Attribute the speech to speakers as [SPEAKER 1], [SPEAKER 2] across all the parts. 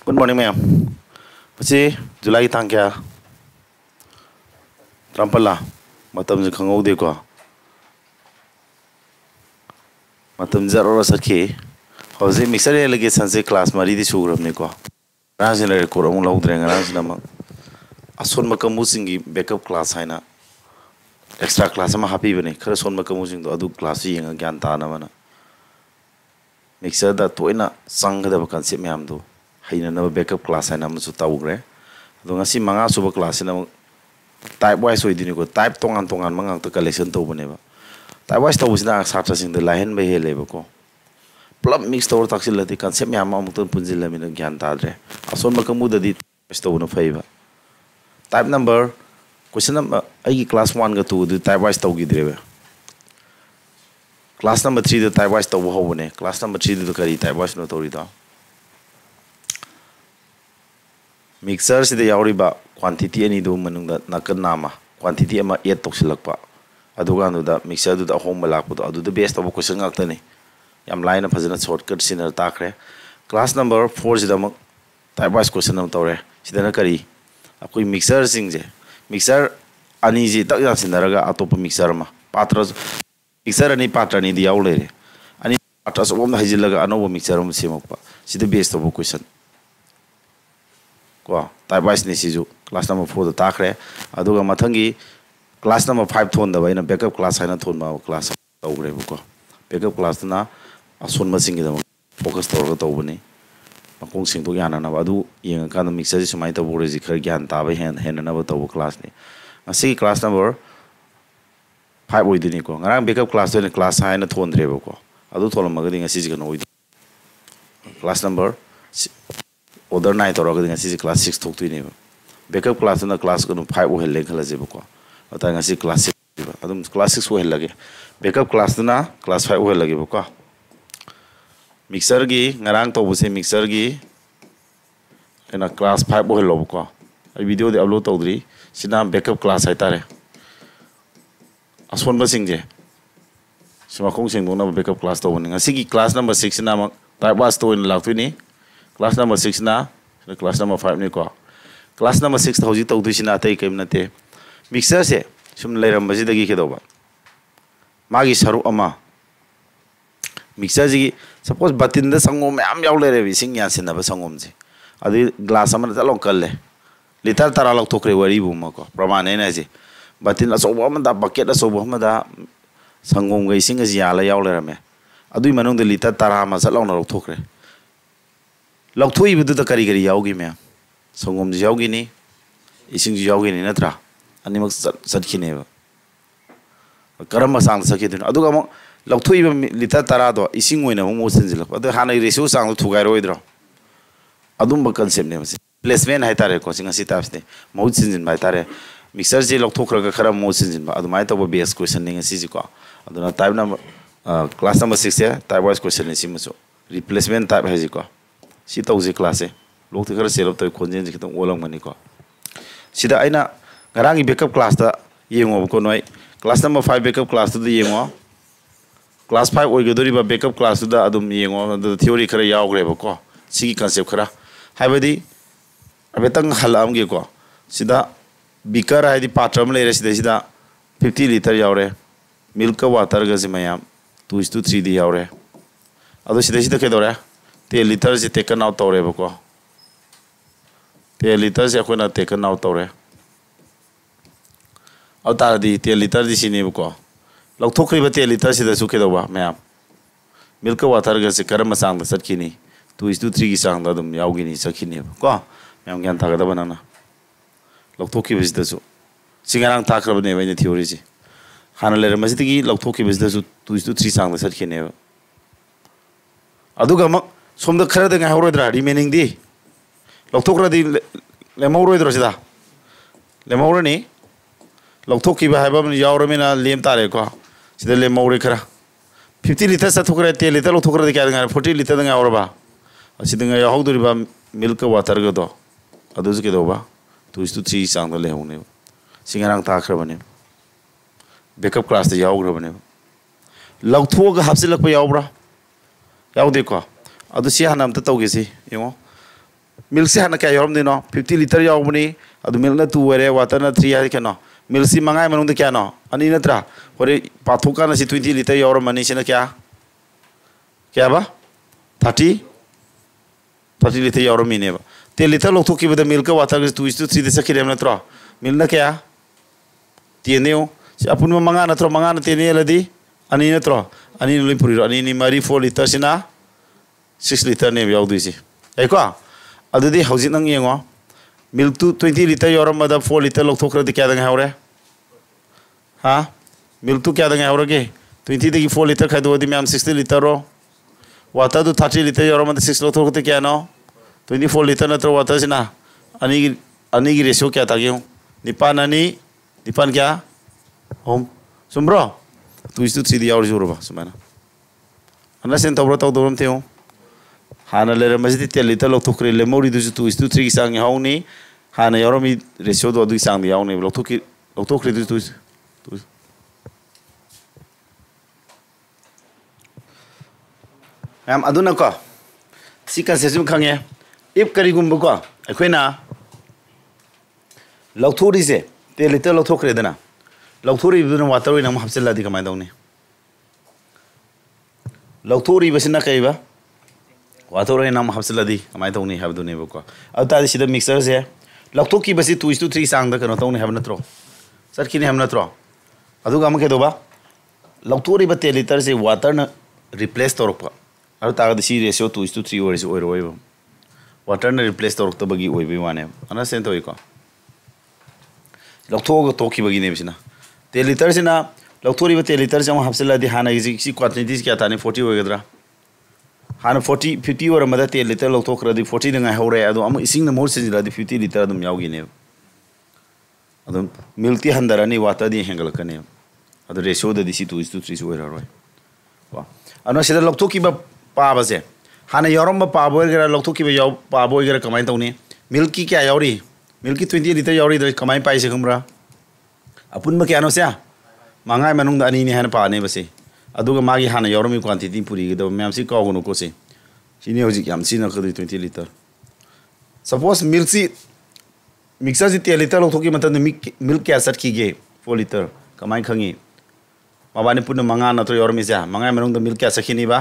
[SPEAKER 1] Good morning, ma'am. Pasi July tang kya? Trampala. Matam je khangau de ko. Matam zaro sakhi. House mixer lagi sanse class mari di sugram ne ko. Rang le ko ram lau dreng rang nama. Ason makamu singi backup class hai na. Extra class ma happy bane. Khara son makamu sing do adu class yi nga gyan ta na mana. Mixer da toina sang da concept me am do. Haina na backup class hai na mu ta ugre. Do ngasi manga suba class na type wise oi dini ko type tongan mangang to collection to bane ba. Type wise to busna satra sing de lahen ba hele ba ko. Plum mix to taksil lati concept me am am to punjil la min gyan ta dre. Ason makamu da di to na fai ba. Type number question number ai class 1 ga 2 du type wise to gi dre ba. Class number 3 du type wise to ho bane. Class number 3 du kari type wise no to ri da. Mixer si de yauri ba quantity ani do manung da nakan nama quantity ama 8 toksilak pa aduga anu da mixer du da home malak pu adu da best of question ngak tani yam line na phajana shortcut sinner takre class number 4 si da mak type wise question nam tore sidana kari akoi mixer sing je mixer ani ji tak ya sinaraga atop mixer ma patra mixer ani patra ni di yaule re ani patra so om hajilaga anobo mixer ma semak pa sida best of question type wise ni sizu class number 4 da takre aduga mathangi class number 5 thon da baina backup class haina thon ma class tawre ko backup class na ason ma singi da focus tor to bani makong sing to yana na adu yeng ka na mixer ji sumai to bore ji khar gyan ta ba hen na ba to class ni asi class number 5 oi dini ko ngarang backup class ne class haina thon dre ko adu tholam ma ga ding asi ji ka no oi class number order 9 to roga ngasi class 6 thok tu ni backup class na class ko 5 o helle khala je ko ata ngasi class 6 adum class 6 o helle lage backup class na class 5 o helle lage ko mixer gi ngarang to buse mixer gi ena class 5 o helle ko ai video de upload to dri sina backup class hai tare ason ba singje sima khong sing dong na backup class to ni ngasi gi class number 6 na ma type was to in lak tu ni class number 6 na class number 5 ni ko class number 6 hauji tau du sina tai kem nate mixer se sum leiram baji dagi ke doba magi saru ama mixer ji suppose batin da sangom am yaw le re bi sing yan sin na ba sangom ji adi glass ama ta long kal le liter tara lok thokre wari bu ma ko praman ne ji batin aso bo ma da bucket aso bo ma da sangom gai sing ji ya la yaw le rame adui manung de liter tara ma sa long na lok thokre lok thui bu da kari kari yaw gi me sangom ji yaw gi ni ising ji yaw gi ni natra ani mak sat khine ba karam ma sang sakhe dun adu ga mo lok thui ba liter tara do ising oina mo sin jil adu hanai ratio sang thu gai roi dro adum ba concept ne placement hai tare ko singa sitaps ne mo sin jin bai tare mixer ji lok thokra ga khara mo sin jin ba adu mai to ba base question ne si ji ko adu na type number class number 6 ya type wise question ne si mo replacement type hai ji ko si tauji class e lok te khara selop to khonjen ji kitong olang mani ko sida aina garangi backup class da yengo ko noi class number 5 backup class da yengo class 5 oi godori ba backup class da adum yengo da theory khara yaw gre ba ko sigi concept khara haibadi abetang halam ge ko sida beaker haidi patram le re sida 50 liter yawre milk water ga jimayam 2:3 di yawre ado sida ke dore 10 liter se taken out tore ba ko 10 liter se khona taken out tore autar di 10 liter di sini ba ko lok thokri ba 10 liter se da su ke do ba ma'am milk water ga se karam sang da sat kini 2:3 gi sang da dum yaw gi ni sakhini ba ko ma'am gyan tha ga da banana lok thokki ba da su singarang tha khra ba ne ba ni theory ji hana le ma ji gi lok thokki ba da su 2:3 sang da sat kini ba aduga mak somda khara da ngai horo dra remaining di lokthok ra di le mawro dro sida le mawro ni lokthok ki ba ha ba yaw ra mena lem tare ko sida le mawre khara 50 liter sa thokra 10 liter lokthok ra di kya ngai 40 liter da ngai horo ba asida ngai yaw duri ba milk water ga do adu ke do ba 2:3 sang da le hone singarang ta khra bane backup class da yaw gra bane lokthok ga hapsilak pa yaw bra yaw de ko adu si hanam ta tawge si yongo milk से हाँ क्या यौरम देनो 50 litre यौबनी अदु milk ना 2 ओरे water ना 3 है क्या नो मिल्क सी मंगाई मनुंग क्या नो अनि नत्रा होरे पाथुका ना सी 20 लीटर यौरम मनी से ना क्या बा 30 लीटर यौरम मिने बा 10 लीटर लोग तो की बदे मिल्क वाटर के 2:3 दे सके रेम नत्रा मिल्क ना क्या तीनेओ से अपन में मंगा नत्रा मंगा ना तीने लदी अनि नत्रा अनि नुली पुरी अनि नि मरी 4 लीटर सिना 6 लीटर ने याउदुई सी ऐको अदुदी हौजिक नंग येंगो मिल्क टू 20 लीटर यौरम मदा 4 लीटर लौथोखरदि क्या दंग हावरे हा मिल्क टू क्या दंग हावरगे 20 दगी 4 लीटर खादोदि मैम 60 लीटर रो वाटर दु 30 लीटर यौरम मदा 6 लौथोखते क्या नो 24 लीटर नत्र वाटर सिना अनि की रेशियो क्या तागे निपान अनि निपान क्या होम सुमब्रो 2:3 दी यावर जोरबा सुमाना अना सेन तब्रो तौ दोरम तेओ हाना लेरे मस्जिद 10 लीटर लौथोखरे लेमोरी दुसु 2:3 की सांग यावनी हाना यौरमी रेशियो दो दुई सांग यावनी लौथोखरे दुसु मैम अदुना को सिका सेसुम खंगे इफ करिगुम को अखोइना लौथोरी से 10 लीटर लौथोखरे दना लौथोरी बिदुना वाटर ओइना हबसेलादि कमाय दौनी लौथोरी बसिना कइबा वाटर ओइना हबसेलादि कमाय दौनी हबदुने बको अतादि सिदा मिक्सर से लौथोकी बसि 2:3 सांग द कनो तौनी हब नत्रो सरकिने हम नत्रो अदुगा अम केदोबा लौथोरी बा 10 लीटर से वाटर न रिप्लेस तोरपा अर तागदि सी रेशियो 2:3 ओइस ओइरोइबो वाटर न रिप्लेस तोरक्ता बगी ओइबि वाने अना सेन तोइको लौथोग तोकी बगी ने बिसिना 10 लीटर सिना लौथोरी बा 10 लीटर से हम हबसेलादि हाना सी क्वांटिटी क्या ताने 40 ओइगद्रा हाना 40 50 और मदा 10 लीटर लौथोखरदि 40 दंगा हौरे अदो अम इसिंग न मोर सिजिलादि 50 लीटर अदम यावगिने अदम मिल्टी हंदरानी वाटर दी हेंगलकने अदो रेशियो ददि सी 2:3 ओइरारोय वा अनो सिदा लौथोकी बा पाबसे हाना यौरम बा पाबोइगरा लौथोकी बा याव पाबोइगरा कमाय तौनी मिल्की क्या यावरी मिल्की 20 लीटर यावरी द कमाय पाइसे खमरा अपुन क्या नो से मंगाई मनुंग अनी ने हाना पाने बसे अदुगा मागी हाना यौरमी क्वांटिटी पुरी गदो मैम सी कागनो को से सिने होजिक याम सिना खदि 20 लीटर सपोज मिल्क सी मिक्सर सी 10 लीटर लौथोकी मतन मिल्क क्या सट कीगे 4 लीटर कमाय खंगी माबाने पुन मंगा नत्रो यौरमी से मंगाई मनुंग द मिल्क क्या सखिनी बा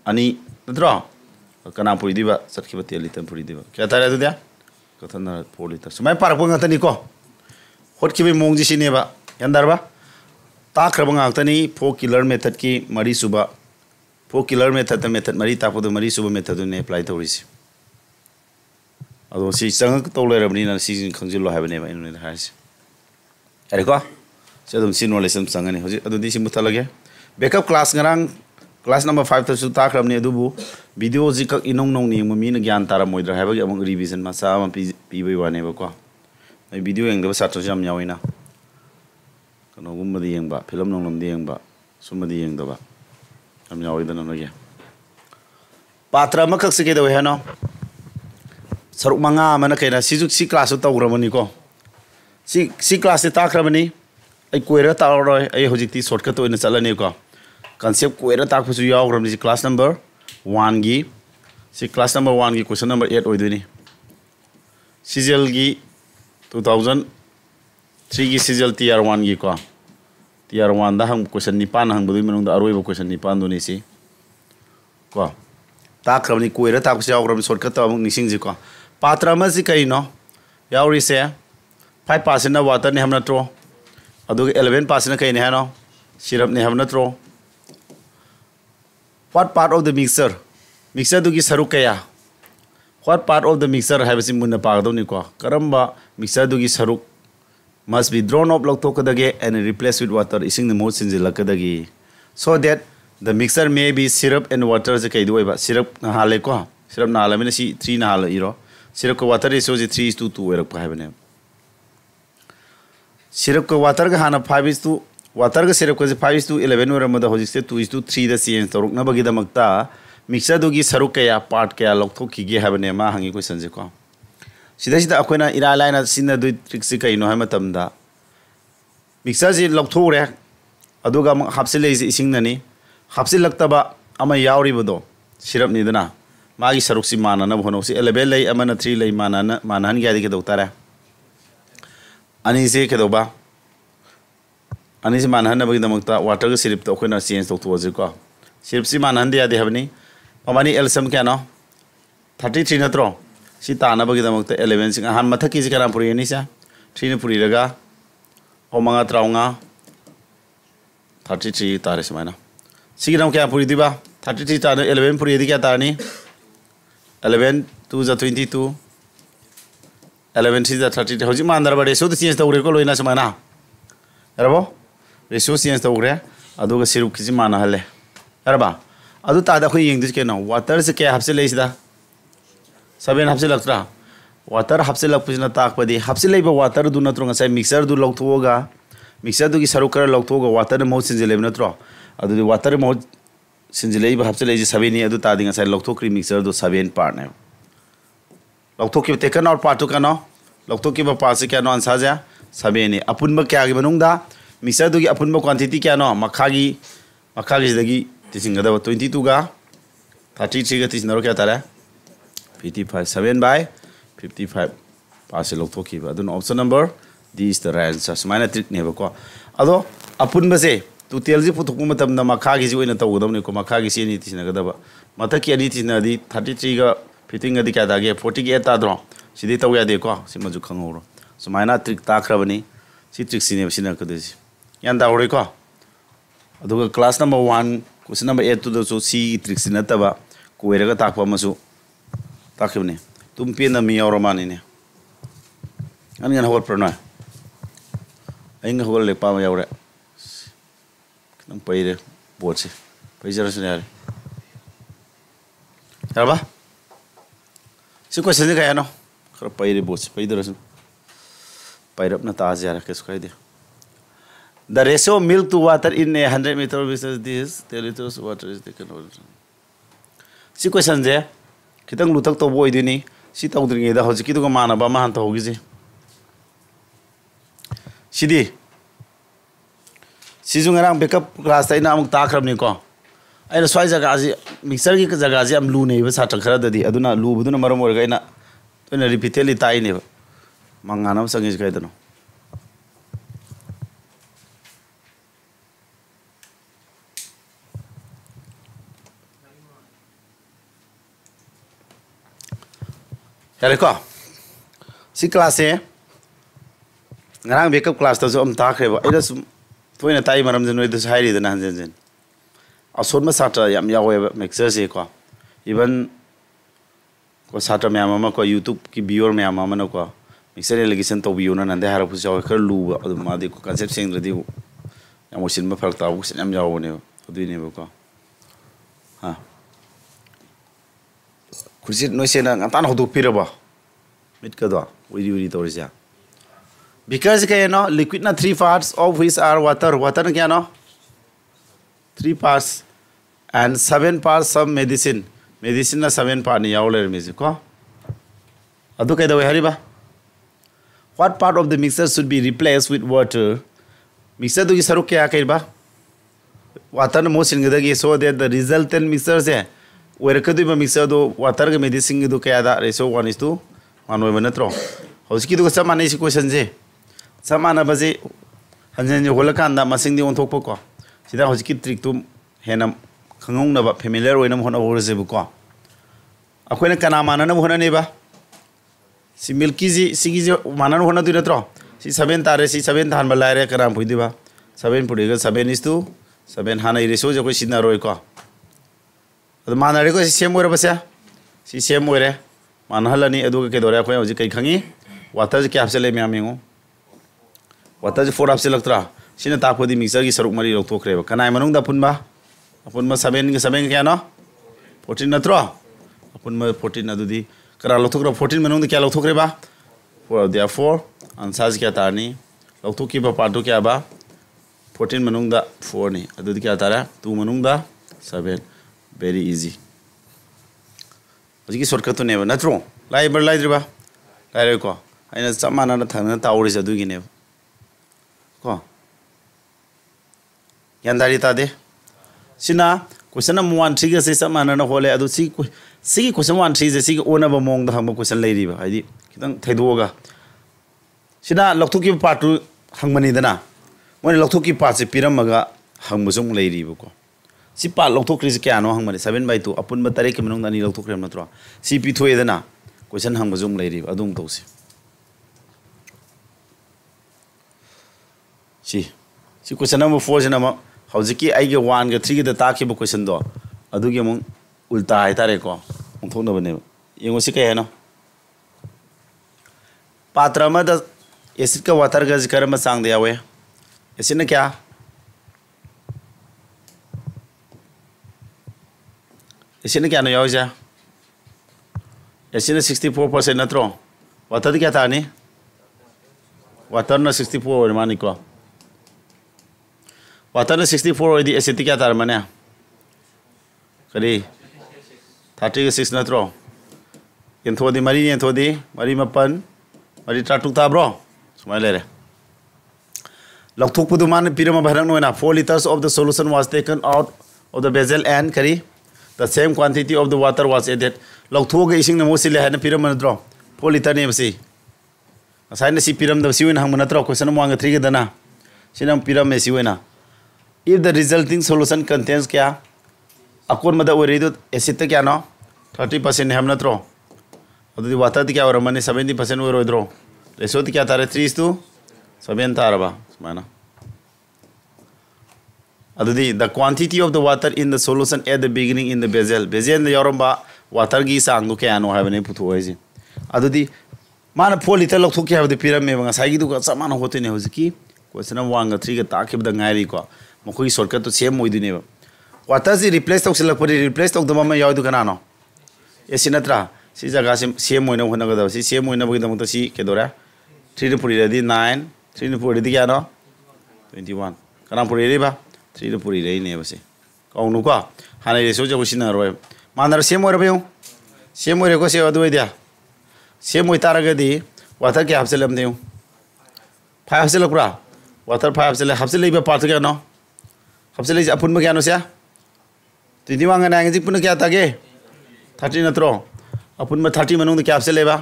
[SPEAKER 1] अनि नत्रो कना पुरी दिबा सटकी 10 लीटर पुरी दिबा क्या तारे दुदिया कथन 4 लीटर सुमाय पारपो ngतनी को होटकी बे मोंग जिसिने बा यंदरबा ताखरब ngतनी 4 किलर मेथड की मरी सुबा 4 किलर मेथड मरी तापदो मरी सुबा मेथड ने अप्लाई तौरिसि अदो सी संग तो लेरबनी ना सी खंजिलो हाबने बा इनु हाइस अरेको से दम सी नॉलेज सम संगने होजि अदो दिसि मुथलगे बैकअप क्लास ngरang क्लास नंबर 5 तसु ताखरबने अदुबु वीडियो जी कक इनोंग नोंग नि ममीन ज्ञान तारा मोइद्रा हाबगे अमंग रिवीजन मासा म पीबई वाने बको आई वीडियो यंग दबा सात्र जाम यावइना कनो गुमदि यंगबा फिल्म नोंगलमदि यंगबा सुमदि यंगदबा हम यावइदन नगे पात्र मखक सके दवे हनो सरुक मंगा मन केना सिजुक सी क्लास तौग्रमनि को सी क्लास से ताखरबनि आई कोइरा तावरोय आई होजिकति शॉर्टकट ओइना चलनि को concept कोइरा ताकफसु यावग्रम जी क्लास नंबर 1 गी सी क्लास नंबर 1 गी क्वेश्चन नंबर 8 ओइदुनी सीजल गी 2003 गी सीजल टीआर 1 गी को टीआर 1 दा हम क्वेश्चन निपान हंग बदुई मनुंग दा अरोइबो क्वेश्चन निपान दुनी सी को ताकरबनी कोइरा ताकफसु यावग्रम शॉर्टकट ताव निसिंग जी को पात्र म जी कइनो यावरी से 5% ना वाटर ने हम नत्रो अदु 11% कइने हनो सिरप ने हम नत्रो what part of the mixer दुगी सरुक कया what part of the mixer हाइबसि Munna पागदोनि को करम्बा mixer दुगी सरुक must be drawn up लौथोकदगे and replaced with water ising the most sinjilakadagi so that the mixer may be syrup and water J कइदोइबा syrup ना हाले को syrup ना हाले सी 3 ना हाले इरो syrup को water रेशियो जे 3:2 ओरक पाइबने syrup को water का हाना 5:2 वाटर का सिरप को 5:11 ओरमदा होजिसे 2:3 दा चेंज तोरकना बगी दमकता मिक्सर दुगी सरुक कया पार्ट कया लौथोखिगे हाबने मा हंगी क्वेश्चन जे को सिदा अखोना इरा लाइना सिना दुई ट्रिक से कइनो है मतमदा मिक्सर जे लौथोरे अदुगा हापसिले इसिंग ननी हापसिलक्तबा अमा यावरिबदो सिरप निदना मागी सरुक से माना ना होनो से 11 ले अमन 3 ले माना हन गया के दोतारे अनि से के दोबा अनि से माना हन बगी दमकता वाटर के सिरप तो कोना चेंज तो थोजे को सिरप से माना हन दिया दे हबनी ममानी एलसम क्या नो 33 नत्रो सी ताना बगी दमकता 11 सिंग हान मथक की करा पुरी नि सा 3 ने पुरी रगा ओ मंगा त्राउंगा 33 तारे समाना सी नाम क्या पुरी दिबा 33 ताने 11 पुरी दी क्या तानी 11 2 जा 22 11 सी जा 30 होजी मानदर बडे सो चेंज तो को लोइना समाना रबो रेशो चेंज तो रे अदुगा सिरुप की माना हले रबा अदु तादा खो यंग दिस के नो वाटर से क्या हबसे लेसिदा 7 हबसे लगत्रा वाटर हबसे लगपुजना ताकपदी हबसे लेबा वाटर दु नत्रो ngasai मिक्सर दु लौथोगा मिक्सर दु की सरुक कर लौथोगा वाटर मो सिंजलेब नत्रो अदु वाटर मो सिंजलेब हबसे लेजि 7 नि अदु तादि ngasai लौथोक्री मिक्सर दु 7 पार्ट ने लौथोकी टेकन और पार्ट का नो लौथोकी बा पार्ट से क्या नो आंसर जा 7 नि अपुनबा क्या गे मनुंगदा मिक्सर दु की अपुनबा क्वांटिटी क्या नो मखागी दगी तीसिंगदा 22 गा 33 गा तीसिनरो क्या तारा 55 7 by 55 पास से लौथोकी बा अदुन option number D is the right answer समाना ट्रिक ने बको अदो अपुनबा से तु तेल जी पुथुकु मतम न मखागी जी ओइना तौगदम ने को मखागी से नि तीसिनगदा मथकी अनि तीसिनदी 33 गा फिटिंग अदि क्या दागे 40 के ताद्रो सिदि तौ या दे को सिमजु खंगौरो समाना ट्रिक ताखरबनी सी ट्रिक सिने सिना कदसी यान दावरे को अदुगा क्लास नंबर 1 क्वेश्चन नंबर 8 तो सो सी ट्रिक सिना तबा कोइरगा ताकपा मसु ताखबने तुम पेन मी औरमानी ने अनगन होल प्रनो अइंग होल ले पाम यावरे नम पइरे बोचे पइजरस ने यार यारबा सी क्वेश्चन ने काया नो खर पइरे बोचे पइदरस पइरप न ताज यार case काइदे The ratio of milk to water in a 100 meter is this 10 liters water is taken over. Si question je kitang lutak to boy dini si tawdri da hojiki to mana ba man to hogi je sidi si jungarang backup class ta ina amuk ta khrab ni ko aina swai jaga ji mixer ki jaga ji am lu nei ba sa khara da di aduna lu buduna maram or ga ina to ina repeatedly tai ne mangana sangi ga idano यारे को सी class है ngarang backup class to am ta khre ba ida sum toina tai maram jeno ida sai ri da nan jen ason ma satra yam yawe mixer se ko even ko satra me ama ko youtube ki viewer me ama na ko mixer relegation to view na nande har pu jaw khar lu adu ma de ko concept sing redi yam osin ma phak ta bu sen yam yaw ne adu ne ko ha kursi no se na ngatan hodu piraba mit ka do uri to risa because ke no liquid na 3 parts of which are water water kya no 3 parts and 7 parts of medicine na 7 part ni yaule music ko adu kai do hariba what part of the mixture should be replaced with water mixture du ki saru kya kai ba water no mosin gidagi so that the resultant mixture se werkadu ba mixture do water ke medicine du kya da ratio 1:1 manoi banatro hosiki du sa mane si question je samana baje hanjen hola kan da masing di on thok ko sida hosiki trick tu henam khangong na ba familiar oina hona horse bu ko akoina kana mana na hona ne ba si milky ji sigi ji mana hona du natro si 7 tare si 7 than ba laire karam pui di ba 7 puri ga 7:2 7 hana ratio je ko sidna roi ko adu mana re ko si same ore ba sia si same ore mana halani adu ke dore ko hoji kai khangi water ke apse le me amengo water 4 apse laktra sina ta ko di mixer ki saruk mari rok thokre ba kanai manung da punba apunma 7 ke 7 kya no 14 natro apunma 14 adu di kara lok thokra 14 manung kya lok thokre ba for therefore answer kya ta ni lok thoki ba part kya ba 14 manung da 4 ni adu di kya ta ra 2 manung da 7 very easy hoji ki shortcut to ne ba natro lai bar lai driba lai re ko aina samana na thang na tauri sa du gi ne ko yandari ta de sina question number 1 trigger se samana na hole adu si सिगी question 1 3 से सिगी ओनब मोंग दा हम question लेरिबा हाइदि खितंग थैदोगा सिना लखथुकी पार्ट टू हंगमनी दना मोने लखथुकी पार्ट से पिरमगा हंगबजुंग लेरिबको सी पार्ट लखथुक्रिस क्यानो हंगमनी 7/2 अपुन बतरे के मनोंग दानी लखथुक्रेम नत्रो सी पिथोय दना क्वेश्चन हंगबजुंग लेरिब अदुम तौसी सी क्वेश्चन नंबर 4 से नम हौजिकी आइगे 1 गे 3 गे दा ताखिबो क्वेश्चन दो अदुगे मु उल्टा है तारे को ओंथोनबने येंगो सी के हेनो पात्र में एसिड का वाटर का जिक्र में सांग दिया हुआ है एसिड ने क्या एसिड ने क्या नहीं यार जा एसिड ने 64% नत्रो वाटर क्या था नहीं वाटर ने 64 और मानी को वाटर ने 64 और दी एसिड क्या था मने करी 36 नत्रो यंथोदी मरी यंथोदी मरी मपन मरी ट्राटुक ताब्रो सुमाय लेरे लखथुक पुदु मान पिरम भरंग नोना 4 liters of the solution was taken out of the vessel and kari the same quantity of the water was added लखथुक के इसिंग नमो सिले हन पिरम नत्रो 4 liter ने बसी असाइन सी पिरम द सिवन हंग नत्रो क्वेश्चन नंबर 3 के दना सिनम पिरम में Sivna if the resulting solution contains क्या अकोन मद ओरिदो एसिड क्या नो 30% हम नत्रो अदुदी वाटर क्या और मने 70% ओरोइद्रो रेशो क्या तारे 3:7 तारबा सुमाना अदुदी the quantity of the water in the solution at the beginning in the vessel यौरंबा वाटर की सांग दो क्या नो हाबने पुथोइजे अदुदी माना 4 लीटर लखथुक के हाबदे पिरम में साइगी दु समान होते ने होजकी क्वेश्चन 1 गा 3 गा ताखिबदा गायरी को मखोई शॉर्टकट तो सेम मोइदुने वाटर से रिप्लेस तौसलपरि रिप्लेस तौदमा में यावदु कनानो एसि नत्रा सी जगह से सेम होइना होनगदा सी सेम होइना बगिदमत सी केदोरा 3 ने पुरी रेडी 9 3 ने पुरी रेडी क्या नो 21 कना पुरी रेबा 3 ने पुरी रेई ने बसे कौनु को हाने रेसो जगो सिना रोय मानर सेम होरबे सेम होरे को से अदुय दिया सेम होय तारगदी वाटर के हबसेलम देउ 5 हबसेल पुरा वाटर 5 हबसेल हबसेल लेबा पार्ट क्या नो हबसेल अपुन में क्या नो से 21 गा 9 जिक पुन क्या तागे 30 नत्रो अपुन में 30 मनों क्या हबसेल लेबा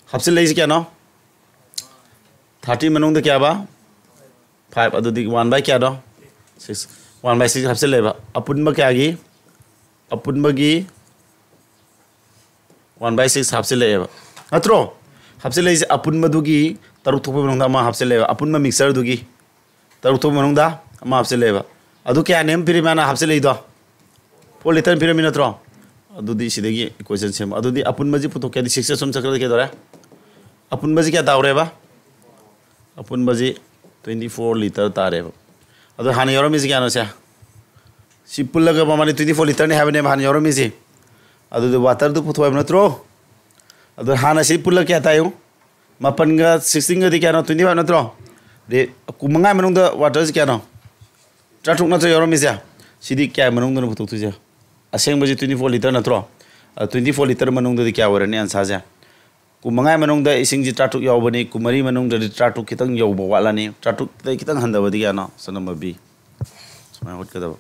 [SPEAKER 1] हबसेल ले क्या नो 30 मनों क्या बा 5 अदुदी 1 क्या नो 6 1/6 हबसेल लेबा अपुन में क्या गी अपुन में गी 1/6 हबसेल लेबा नत्रो हबसेल ले अपुन में दुगी तरुक थोप मनों दा मा हबसेल लेबा अपुन में मिक्सर दुगी तरुक थोप मनों दा मा हबसेल लेबा अदु क्या नेम फिर माना हबसेल ले दो 4 लीटर फिर मिनत्रो अदुदी सिदगी क्वेश्चन सेम अदुदी अपुन मजी पुतो क्या 6 से सुम चक्र के दोरा अपुन मजी क्या तावरेबा अपुन मजी 24 लीटर तारेबा अदु हाने योरमिजी क्या नोसे सी पुल्लगा माने 24 लीटर ने हाबने हाने योरमिजी अदुदी वाटर दु पुतो नत्रो अदु हाना सी पुल्ल क्या तायो मपनगा 16 गा क्या नो 25 नत्रो दे कुमंगा मनों द वाटर क्या नो ट्राटुक नत्रो योरमिजी सिदी क्या मनों द पुतो तुजे असेंग बजे 24 लीटर नत्रो 24 लीटर मनों द क्या वरने आंसर जा कुमंगा मनों द इसिंग जी ट्राटुक यावबनी कुमरी मनों द ट्राटुक खितंग यावब वालानी ट्राटुक द खितंग हंदबदी क्या नो सनम बी समय होट कदब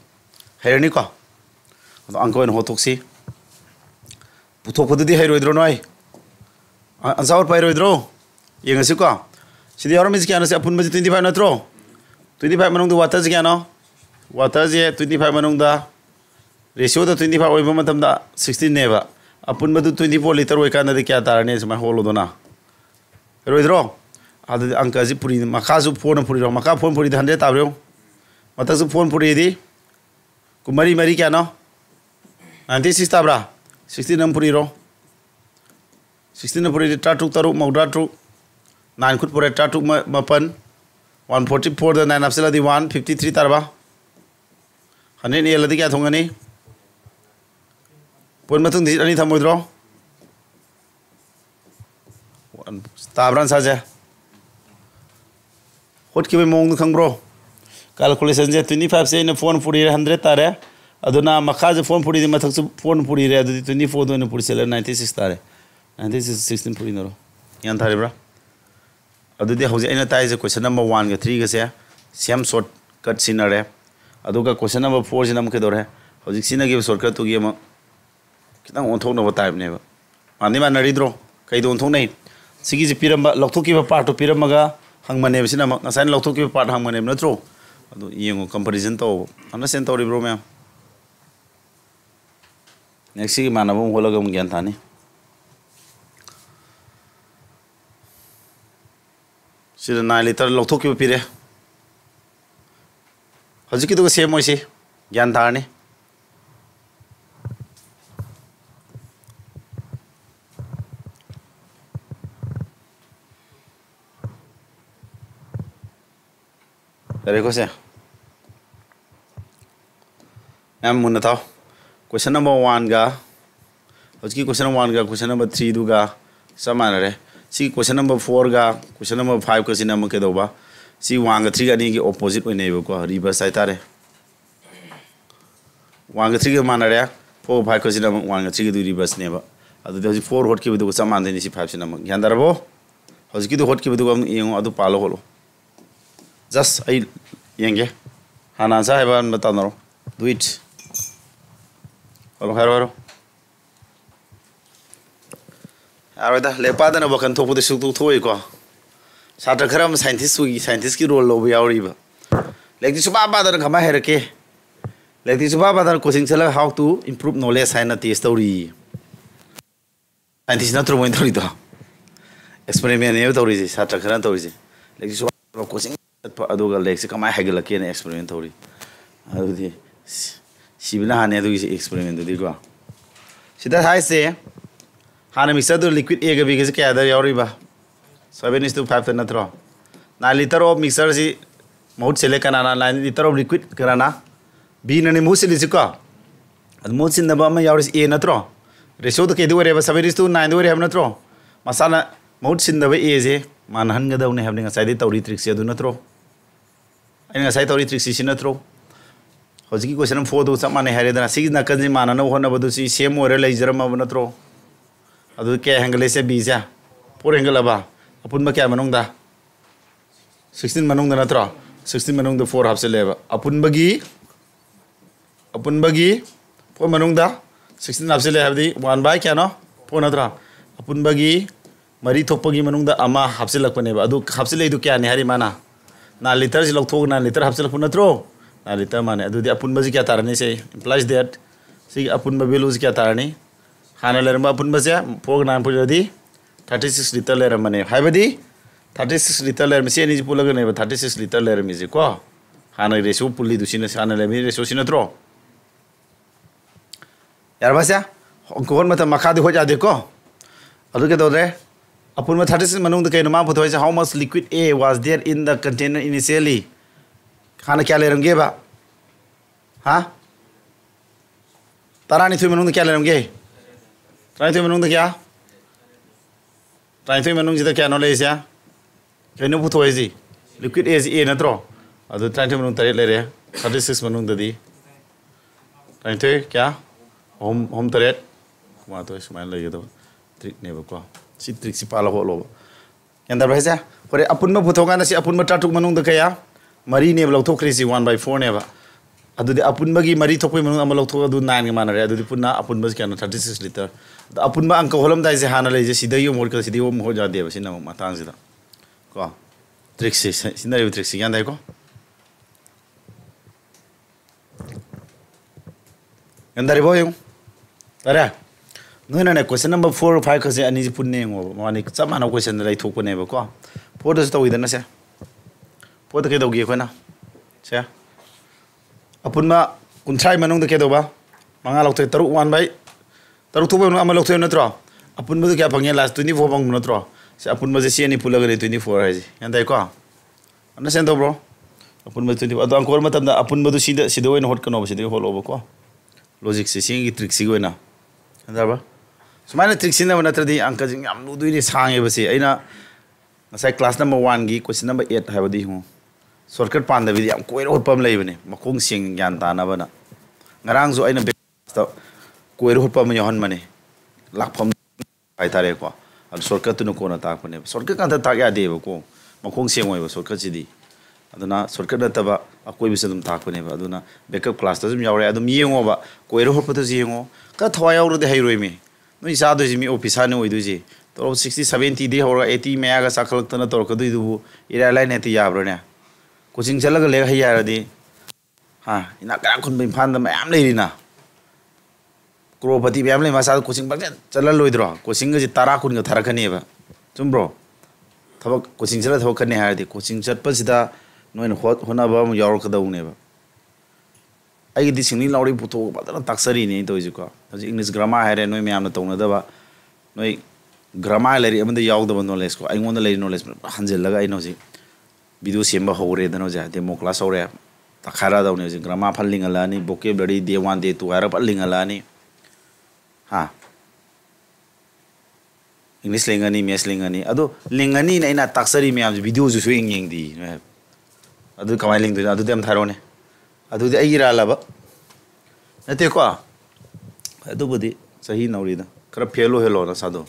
[SPEAKER 1] हैरनी को अदो अंको न होतोक्सी पुथोपदुदी हैरोइद्रो नोय आंसर पाइरोइद्रो येंगसी को सिदी यारमिज क्या नो से अपुन बजे 25 नत्रो 25 मनों द वाटर क्या नो वाटर जे 25 मनों द रेशियो द 25 ओइबा मतम दा 16 नेबा अपुन मदु 24 लीटर ओइ कान द क्या तारने समा होलो दोना रोइद्रो आदि अंक जी पुरी मखाजु फोन पुरी रो मखा फोन पुरी 100 ताब्रो मतसु फोन पुरी दी कुमरी मरी क्या नो 96 ताब्रा 16 नम पुरी रो 16 न पुरी ट्राटुक तरु मौद्रा ट्रु 9 खुद पुरे ट्राटुक मपन 144 द 9 अपसेला दी 153 तारबा 100 ने लदी क्या थोंगनी पुन मतुंग दी अनि थमोद्रो ताब्रान साजे होट के मोंग खंग्रो कैलकुलेशन जे 25 से इन फोन पुरी 100 तारे अदुना मखा जे फोन पुरी मथक फोन पुरी रे अदुदी 24 दोन पुरी सेल 96 तारे 96 16 पुरी नरो यान थारेब्रा अदुदी हौजे अइना ताइ जे क्वेश्चन नंबर 1 गा 3 गा से सेम शॉर्ट कट सिनरे अदुगा क्वेश्चन नंबर 4 से नम के दोरे हौजिक सिना गे शॉर्ट कट तो गे म खितंग ओंथोकनब टाइप ने मानी मानरीद्रो कईदो ओंथोकनै सिगी जे पिरम लौथोकीब पार्ट तो पिरमगा हंगमने बिसिना नसाइन लौथोकीब पार्ट हंगमने नत्रो अदो येंगो कंपैरिजन तो अंडरस्टैंड तौरिब्रो मैम नेक्स्ट की मानब होलग ज्ञान थानी सिदा 9 लीटर लौथोकीब पिरे हजिकिदो सेम मोइसे ज्ञान थारनी Dari ko siya. Nam muna tao. Question number 1 ga. Hoski question number 1 ga, question number 3 du ga. Sama na re. Si question number 4 ga, question number 5 ka sinama ke do ba. Si 1 ga 3 ga ni ki opposite oi nei ko reverse ai tare. 1 ga 3 ga mana re. 4 5 ka sinama 1 ga 3 ga du reverse ne ba. Adu de 4 hot ki du ko sama ni si 5 sinama. Gyan darabo. Hoski du hot ki du ko am adu palo holo. Just I yenge hana sa hai ban bata naro do it haro da lepa da na bakan thopu de suk tu thoi ko satra kharam scientist ki role lo ba yauri ba like this ba da khama her ke like this ba da coaching chala how to improve knowledge hai na test story scientist na tro mo thori do experiment ne tori ji satra kharan tori ji like this coaching aduga leksi kamai hagala ke ne experiment thori adudi sibina hane adu experiment du ko sida hai se hana mixer du liquid a ga b ga kya da yauri ba 7:5 ta natro 9 liter of mixer si mouth sele kana 9 liter of liquid karana b ne mu sili si ko ad mu sin da ba ma yauri a natro ratio to ke du re ba 7:9 du re ham natro masana mouth sin da ba a je man han ga da ne ham ne ngai di tauri trick se du natro anh ngai tauri trick si natro hojiki question 4 do samane hare da si na kan ji mana na hona badu si same ore lai jaram ma natro adu ke angle se b ja por angle ba apun ma kya manong da 16 manong da natro 16 manong da 4 half se leba apun bagi 4 manong da 16 half se le habdi 1 by kya no 4 natro apun bagi mari thokpagi manung da ama half se lakpane ba adu half se le du kya ne hari mana 9 liter ji lok thok 9 liter half se lakpun natro 9 liter mane adu di apun baji kya tarani se implies that si apun ba value kya tarani hana lerma apun ba ja 4 9 pujadi 36 liter ler mane haibadi 36 liter ler misi ni pulaga ne 36 liter ler mi ji ko hana ratio pulli du sina hana le mi ratio sina tro yar basya kon mata makha de ho ja de ko adu ke do re upon 36 manung the kain ma photo how much liquid a was there in the container initially khana kya le ramge ba ha tarani thui manung kya le ramge tarani thui manung kya tarani thui manung ji da kya no le sia kaino photo ji liquid a is a na tro adu tarani thui manung tare le re 36 manung da di tarani thui kya home tare ma to smile le do trick ne ba ko si trick si pala ho lo yandar ba ja pore apun ma phuthonga na si apun ma tatuk manung da kaya mari ne lo thokri si 1/4 ne ba adu de apun ma gi mari thokoi manung am lo thok adu 9 ga manare adu punna apun ma kya 36 liter apun ma anka holam dai je hana le je sidai yo mor ka sidai mo ho ja de ba sina ma tang sida ko trick si sina re trick si yandai ko yandar bo yo tara no na question number 4 or 5 ka se ani ji punne ngo mani chama na question lai thok ne ba ko 4 da to idana se 4 da ke do gi ko na se apun ma kunthai manung da ke do ba manga lok te taru 1 by taru thu ba am lok te na tro apun ma kya phang last 24 bang na tro se apun ma je si ani pula ga 24 hai ji yan dai ko ana sen do bro apun ma 24 ado angkor ma tam da apun ma du sida sida oi na hot ka no ba sida hol ba ko logic se singi trick si go na andar ba sumaina trick sin na natradi anka jing am lu duini sange ba se aina nasai class number 1 gi question number 8 ha badi hu shortcut pan da bi am koi ro pam lai bane makong sing gyan ta na bana ngarang zo aina koi ro pam yon mane lakpham ai tare ko al shortcut tu no ko na ta ko ne shortcut kan ta ya de ba ko makong sing oi ba shortcut ji di aduna shortcut na ta ba ꯑꯀꯣꯏꯕꯁꯨ ꯑꯗꯨꯝ ꯇꯥꯛꯄꯅꯦꯕ ꯑꯗꯨꯅ backup ꯀ꯭ꯂꯥꯁꯇ ꯑꯗꯨꯝ ꯌꯥꯎꯔꯦ ꯑꯗꯨꯝ ꯌꯦꯡꯉꯣꯕ ꯀꯣꯏꯔ ꯍꯣꯠꯄꯗꯁꯨ ꯌꯦꯡꯉꯣ ꯈꯔ ꯊꯋꯥꯏ ꯌꯥꯎꯔꯗꯤ ꯍꯩꯔꯣꯏꯃꯤ ꯅꯣꯏ ꯆꯥꯗꯣꯏꯁꯤ ꯃꯤ ꯑꯣꯐꯤꯁꯥꯔꯅꯤ ꯑꯣꯏꯗꯣꯏꯁꯤ ꯇꯣꯂꯣꯞ 60 70 ꯍꯧꯔꯒ 80 ꯃꯌꯥꯒ ꯆꯥꯈꯠꯂꯛꯇꯅ ꯇꯧꯔꯛꯀꯗꯣꯏꯗꯨꯕꯨ ꯏꯔꯥꯏ ꯂꯥꯏꯅ ꯍꯦꯛꯇ ꯌꯥꯕ꯭ꯔꯅꯦ ꯀꯣꯆꯤꯡ ꯆꯠꯂꯒ ꯂꯩꯔ ꯍꯩ ꯌꯥꯔꯗꯤ ꯏꯅꯥꯛ ꯀꯌꯥꯝ ꯈꯨꯟꯕ ꯏꯝꯐꯥꯜꯗ ꯃꯌꯥꯝ ꯂꯩꯔꯤꯅ ꯀ꯭ꯔꯣꯔꯄꯇꯤ ꯃꯌꯥꯝ ꯂꯩ ꯃꯆꯥꯗ ꯀꯣꯆꯤꯡ ꯄꯪꯆꯠ ꯆꯠꯍꯜꯂꯣꯏꯗ꯭ꯔꯣ ꯀꯣꯆꯤꯡꯒꯁꯦ 10 10ꯒ ꯊꯥꯔꯛꯀꯅꯦꯕ ꯆꯨꯝꯕ꯭ꯔꯣ ꯊꯕꯛ ꯀꯣꯆꯤꯡ ꯆꯠꯂ ꯊꯕꯛ ꯈꯟꯅꯤ ꯍꯥꯏꯔꯗꯤ ꯀꯣꯆꯤꯡ ꯆꯠꯄꯁꯤꯗ ꯅꯣꯏꯅ ꯍꯣꯠꯅꯕ ꯑꯃ ꯌꯥꯎꯔꯛꯀꯗꯧꯅꯦꯕ ꯑꯩꯒꯤꯗꯤ ꯁꯤꯡꯂꯤ ꯂꯥꯎꯔꯤ ꯄꯨꯊꯣꯛꯑꯒ ꯐꯖꯅ ꯇꯥꯛꯆꯔꯤꯅꯦ ꯑꯩꯅ ꯇꯧꯔꯤꯁꯤꯀꯣ ꯍꯧꯖꯤꯛ ꯏꯪꯂꯤꯁ ꯒ꯭ꯔꯥꯃꯥꯔ ꯍꯥꯏꯔꯦ ꯅꯣꯏ ꯃꯌꯥꯝꯅ ꯇꯧꯅꯗꯕ ꯅꯣꯏ ꯒ꯭ꯔꯥꯃꯥꯔ ꯂꯥꯏꯔꯤꯛ ꯑꯃꯗ ꯌꯥꯎꯗꯕ ꯅꯣꯂꯦꯖ ꯀꯣ ꯑꯩꯉꯣꯟꯗ ꯂꯩꯔꯤ ꯅꯣꯂꯦꯖ ꯍꯟꯖꯤꯜꯂꯒ ꯑꯩꯅ ꯍꯧꯖꯤꯛ ꯚꯤꯗꯤꯑꯣ ꯁꯦꯝꯕ ꯍꯧꯔꯦꯗꯅ ꯍꯧꯖꯤꯛ ꯗꯦꯃꯣ ꯀ꯭ꯂꯥꯁ ꯍꯧꯔꯦ ꯇꯛꯈꯥꯏꯔꯛꯑꯗꯧꯅꯤ ꯍꯧꯖꯤꯛ ꯒ꯭ꯔꯥꯃꯥꯔ ꯐꯟ ꯂꯤꯡꯍꯜꯂꯛꯑꯅꯤ ꯕꯣꯀꯦꯕꯨꯂꯔꯤ day 1 day 2 ꯍꯥꯏꯔꯒ ꯐꯟ ꯂꯤꯡꯍꯜꯂꯛꯑꯅꯤ इंग्लिश लिंगनी मैथ्स लिंगनी अदो लिंगनी ने ना ताक्सरी मैम वीडियो जो सुइंग यंगदी अदु कमाय लिंग अदु देम थारोने अदु दे अई रालब नते को अदु बदि सही नौरीदा खरा फेलो हेलो ना सादो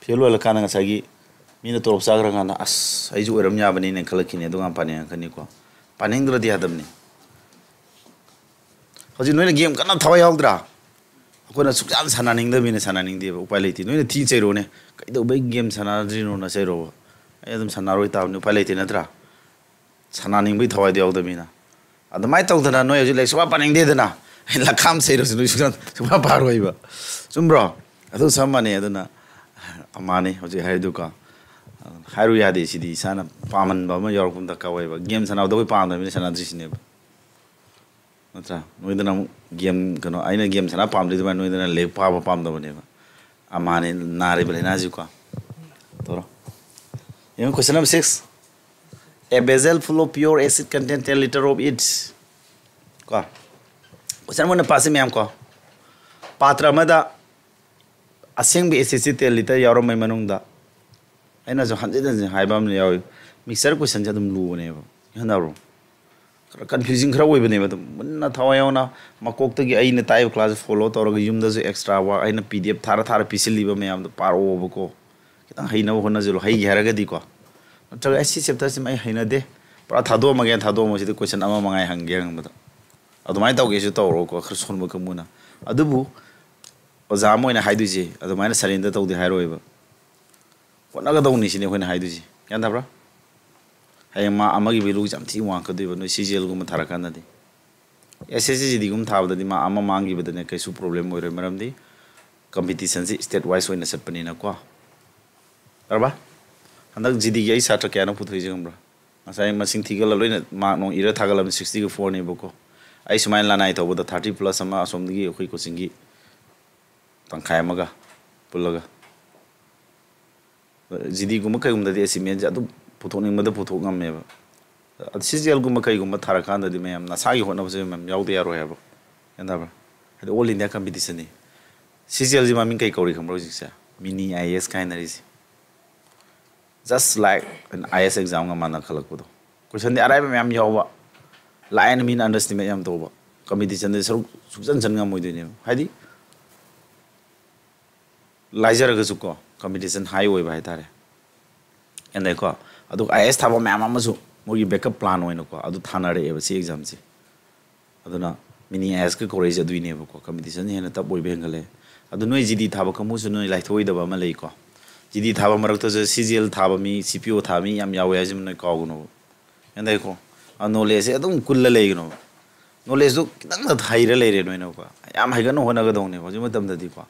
[SPEAKER 1] फेलो ल काना सागी मीना तोप सागरा गाना अस अई जो ओरम याबनी ने खलकिने दुगा पाने खनी को पानिंग द्रदि हदमनी हजि नोने गेम कना थवा यावद्रा अखोना सुजान सानानिंगदबिने सानानिंगदेबा उपाय लेति नोने थी चैरोने कइदो बै गेम सानाद्रिनो ना चैरो ए अदुम सानारोय ताबनि उपाय लेति नत्रा सानानिंगबै थवाय यावदबिना अदमाय तौदना नोय हजि लाइक सुबा पानिंगदेदना लखाम चैरो सुनु सुबा पारोयबा चुम्ब्रो अदु सम्माने अदुना अमाने हजि हायदुका हायरु यादे सिदि साना पामनबा म यावरकुम दकावयबा गेम सानावदबै पामदबिने सानाद्रिसिनेबा नत्रा नोयदना गेम कनो आइना गेम साना पामदि दुबा नोयदना ले पाबा पामदबनेबा अमाने नारे बलेना जिको तोरो यम question number 6 a vessel full of pure acid contain 10 liter of it को क्वेश्चन मोने पासे मैम को पात्र मदा असेंग बे एसिड 10 liter यारो मै मनुंगदा आइना जो 100 हाइबाम ने याव मिक्सर क्वेश्चन जदम लुबनेबा हनारो confusing खरा ओइबनेबा मुन्ना थवायौना मकोक्तगी आइना ताइब क्लास फॉलो तौरग युमदसु एक्स्ट्रा वर्क आइना pdf थारा थारा पिसिलिबा मैम पारोबको खितंग हैनव होनजलो है हरगदी को नत्रग एसी चैप्टर से मै हैनदे पुरा थादो मगे थादो मसिद क्वेश्चन अमा मंगाय हंगे हंगबदा अदुमाय तौगेसु तौरोको खर सोनबो कमुना अदुबु ओजा मोइना हाइदुजे अदुमायना सरेंडर तौदे हाइरोइबा होनगदौनि सिने होइना हाइदुजे यानदाब्रा hayama amagi bilu jamthi wankadu no CGL gum tharakanadi SSC digum thabdadi ma ama mangi bedane kaisu problem oire maramdi competition si state wise oina satpani na ko arba handak GD gi satra kyana puthoi jengmbra asai masing thigal loina ma no ira thagalam 60 ga 4 ne boko ai sumain lanai thoboda 30 plus ama asomdigi khoi coaching gi tangkhai amaga pulaga GD gum kai gum dadi assignment adu पुथोनिंग मद पुथो गमेबा CGL गुम कई गुम थारकान दि ma'am नसागी होनबसे ma'am यावदे यारो हैबो एंदाबा हदे all India competition नि CGL जी मामिंग कई कौरी खमरो जिक्सा मिनी आईएएस काइनरीज just like an IAS exam गा माना खलकबदो क्वेश्चन दि अराइबा मैम यावबा लाइन मीन अंडरस्टैंडिंग मैम तोबा कंपटीशन दि सरुक सुजन जन गा मोइदोनि हाइदि लाइजर गसुको कंपटीशन हाई होइबा हाइतारे एंदाइको अदु आईएएस थाबा मैम अमसु मोगी बैकअप प्लान होइनको अदु थानारे एबा सी एग्जाम सी अदुना मिनी आईएएस के कोरेज अदुइनेबको कंपटीशन हेन तब ओइबे हंगले अदु नोइ जीडी थाबा कमुसु नोइ लाइथोइदबा म लेइको जीडी थाबा मरक्तो सीजीएल थाबा मी सीपीओ थामी याम यावे आजिम नोइ कागुनो एंदाइको अ नॉलेज अदुम कुल्ला लेइगनो नॉलेज दु कितंग थाइरा लेरे नोइनको याम हाइगनो होनगदौने हजु मतमददिको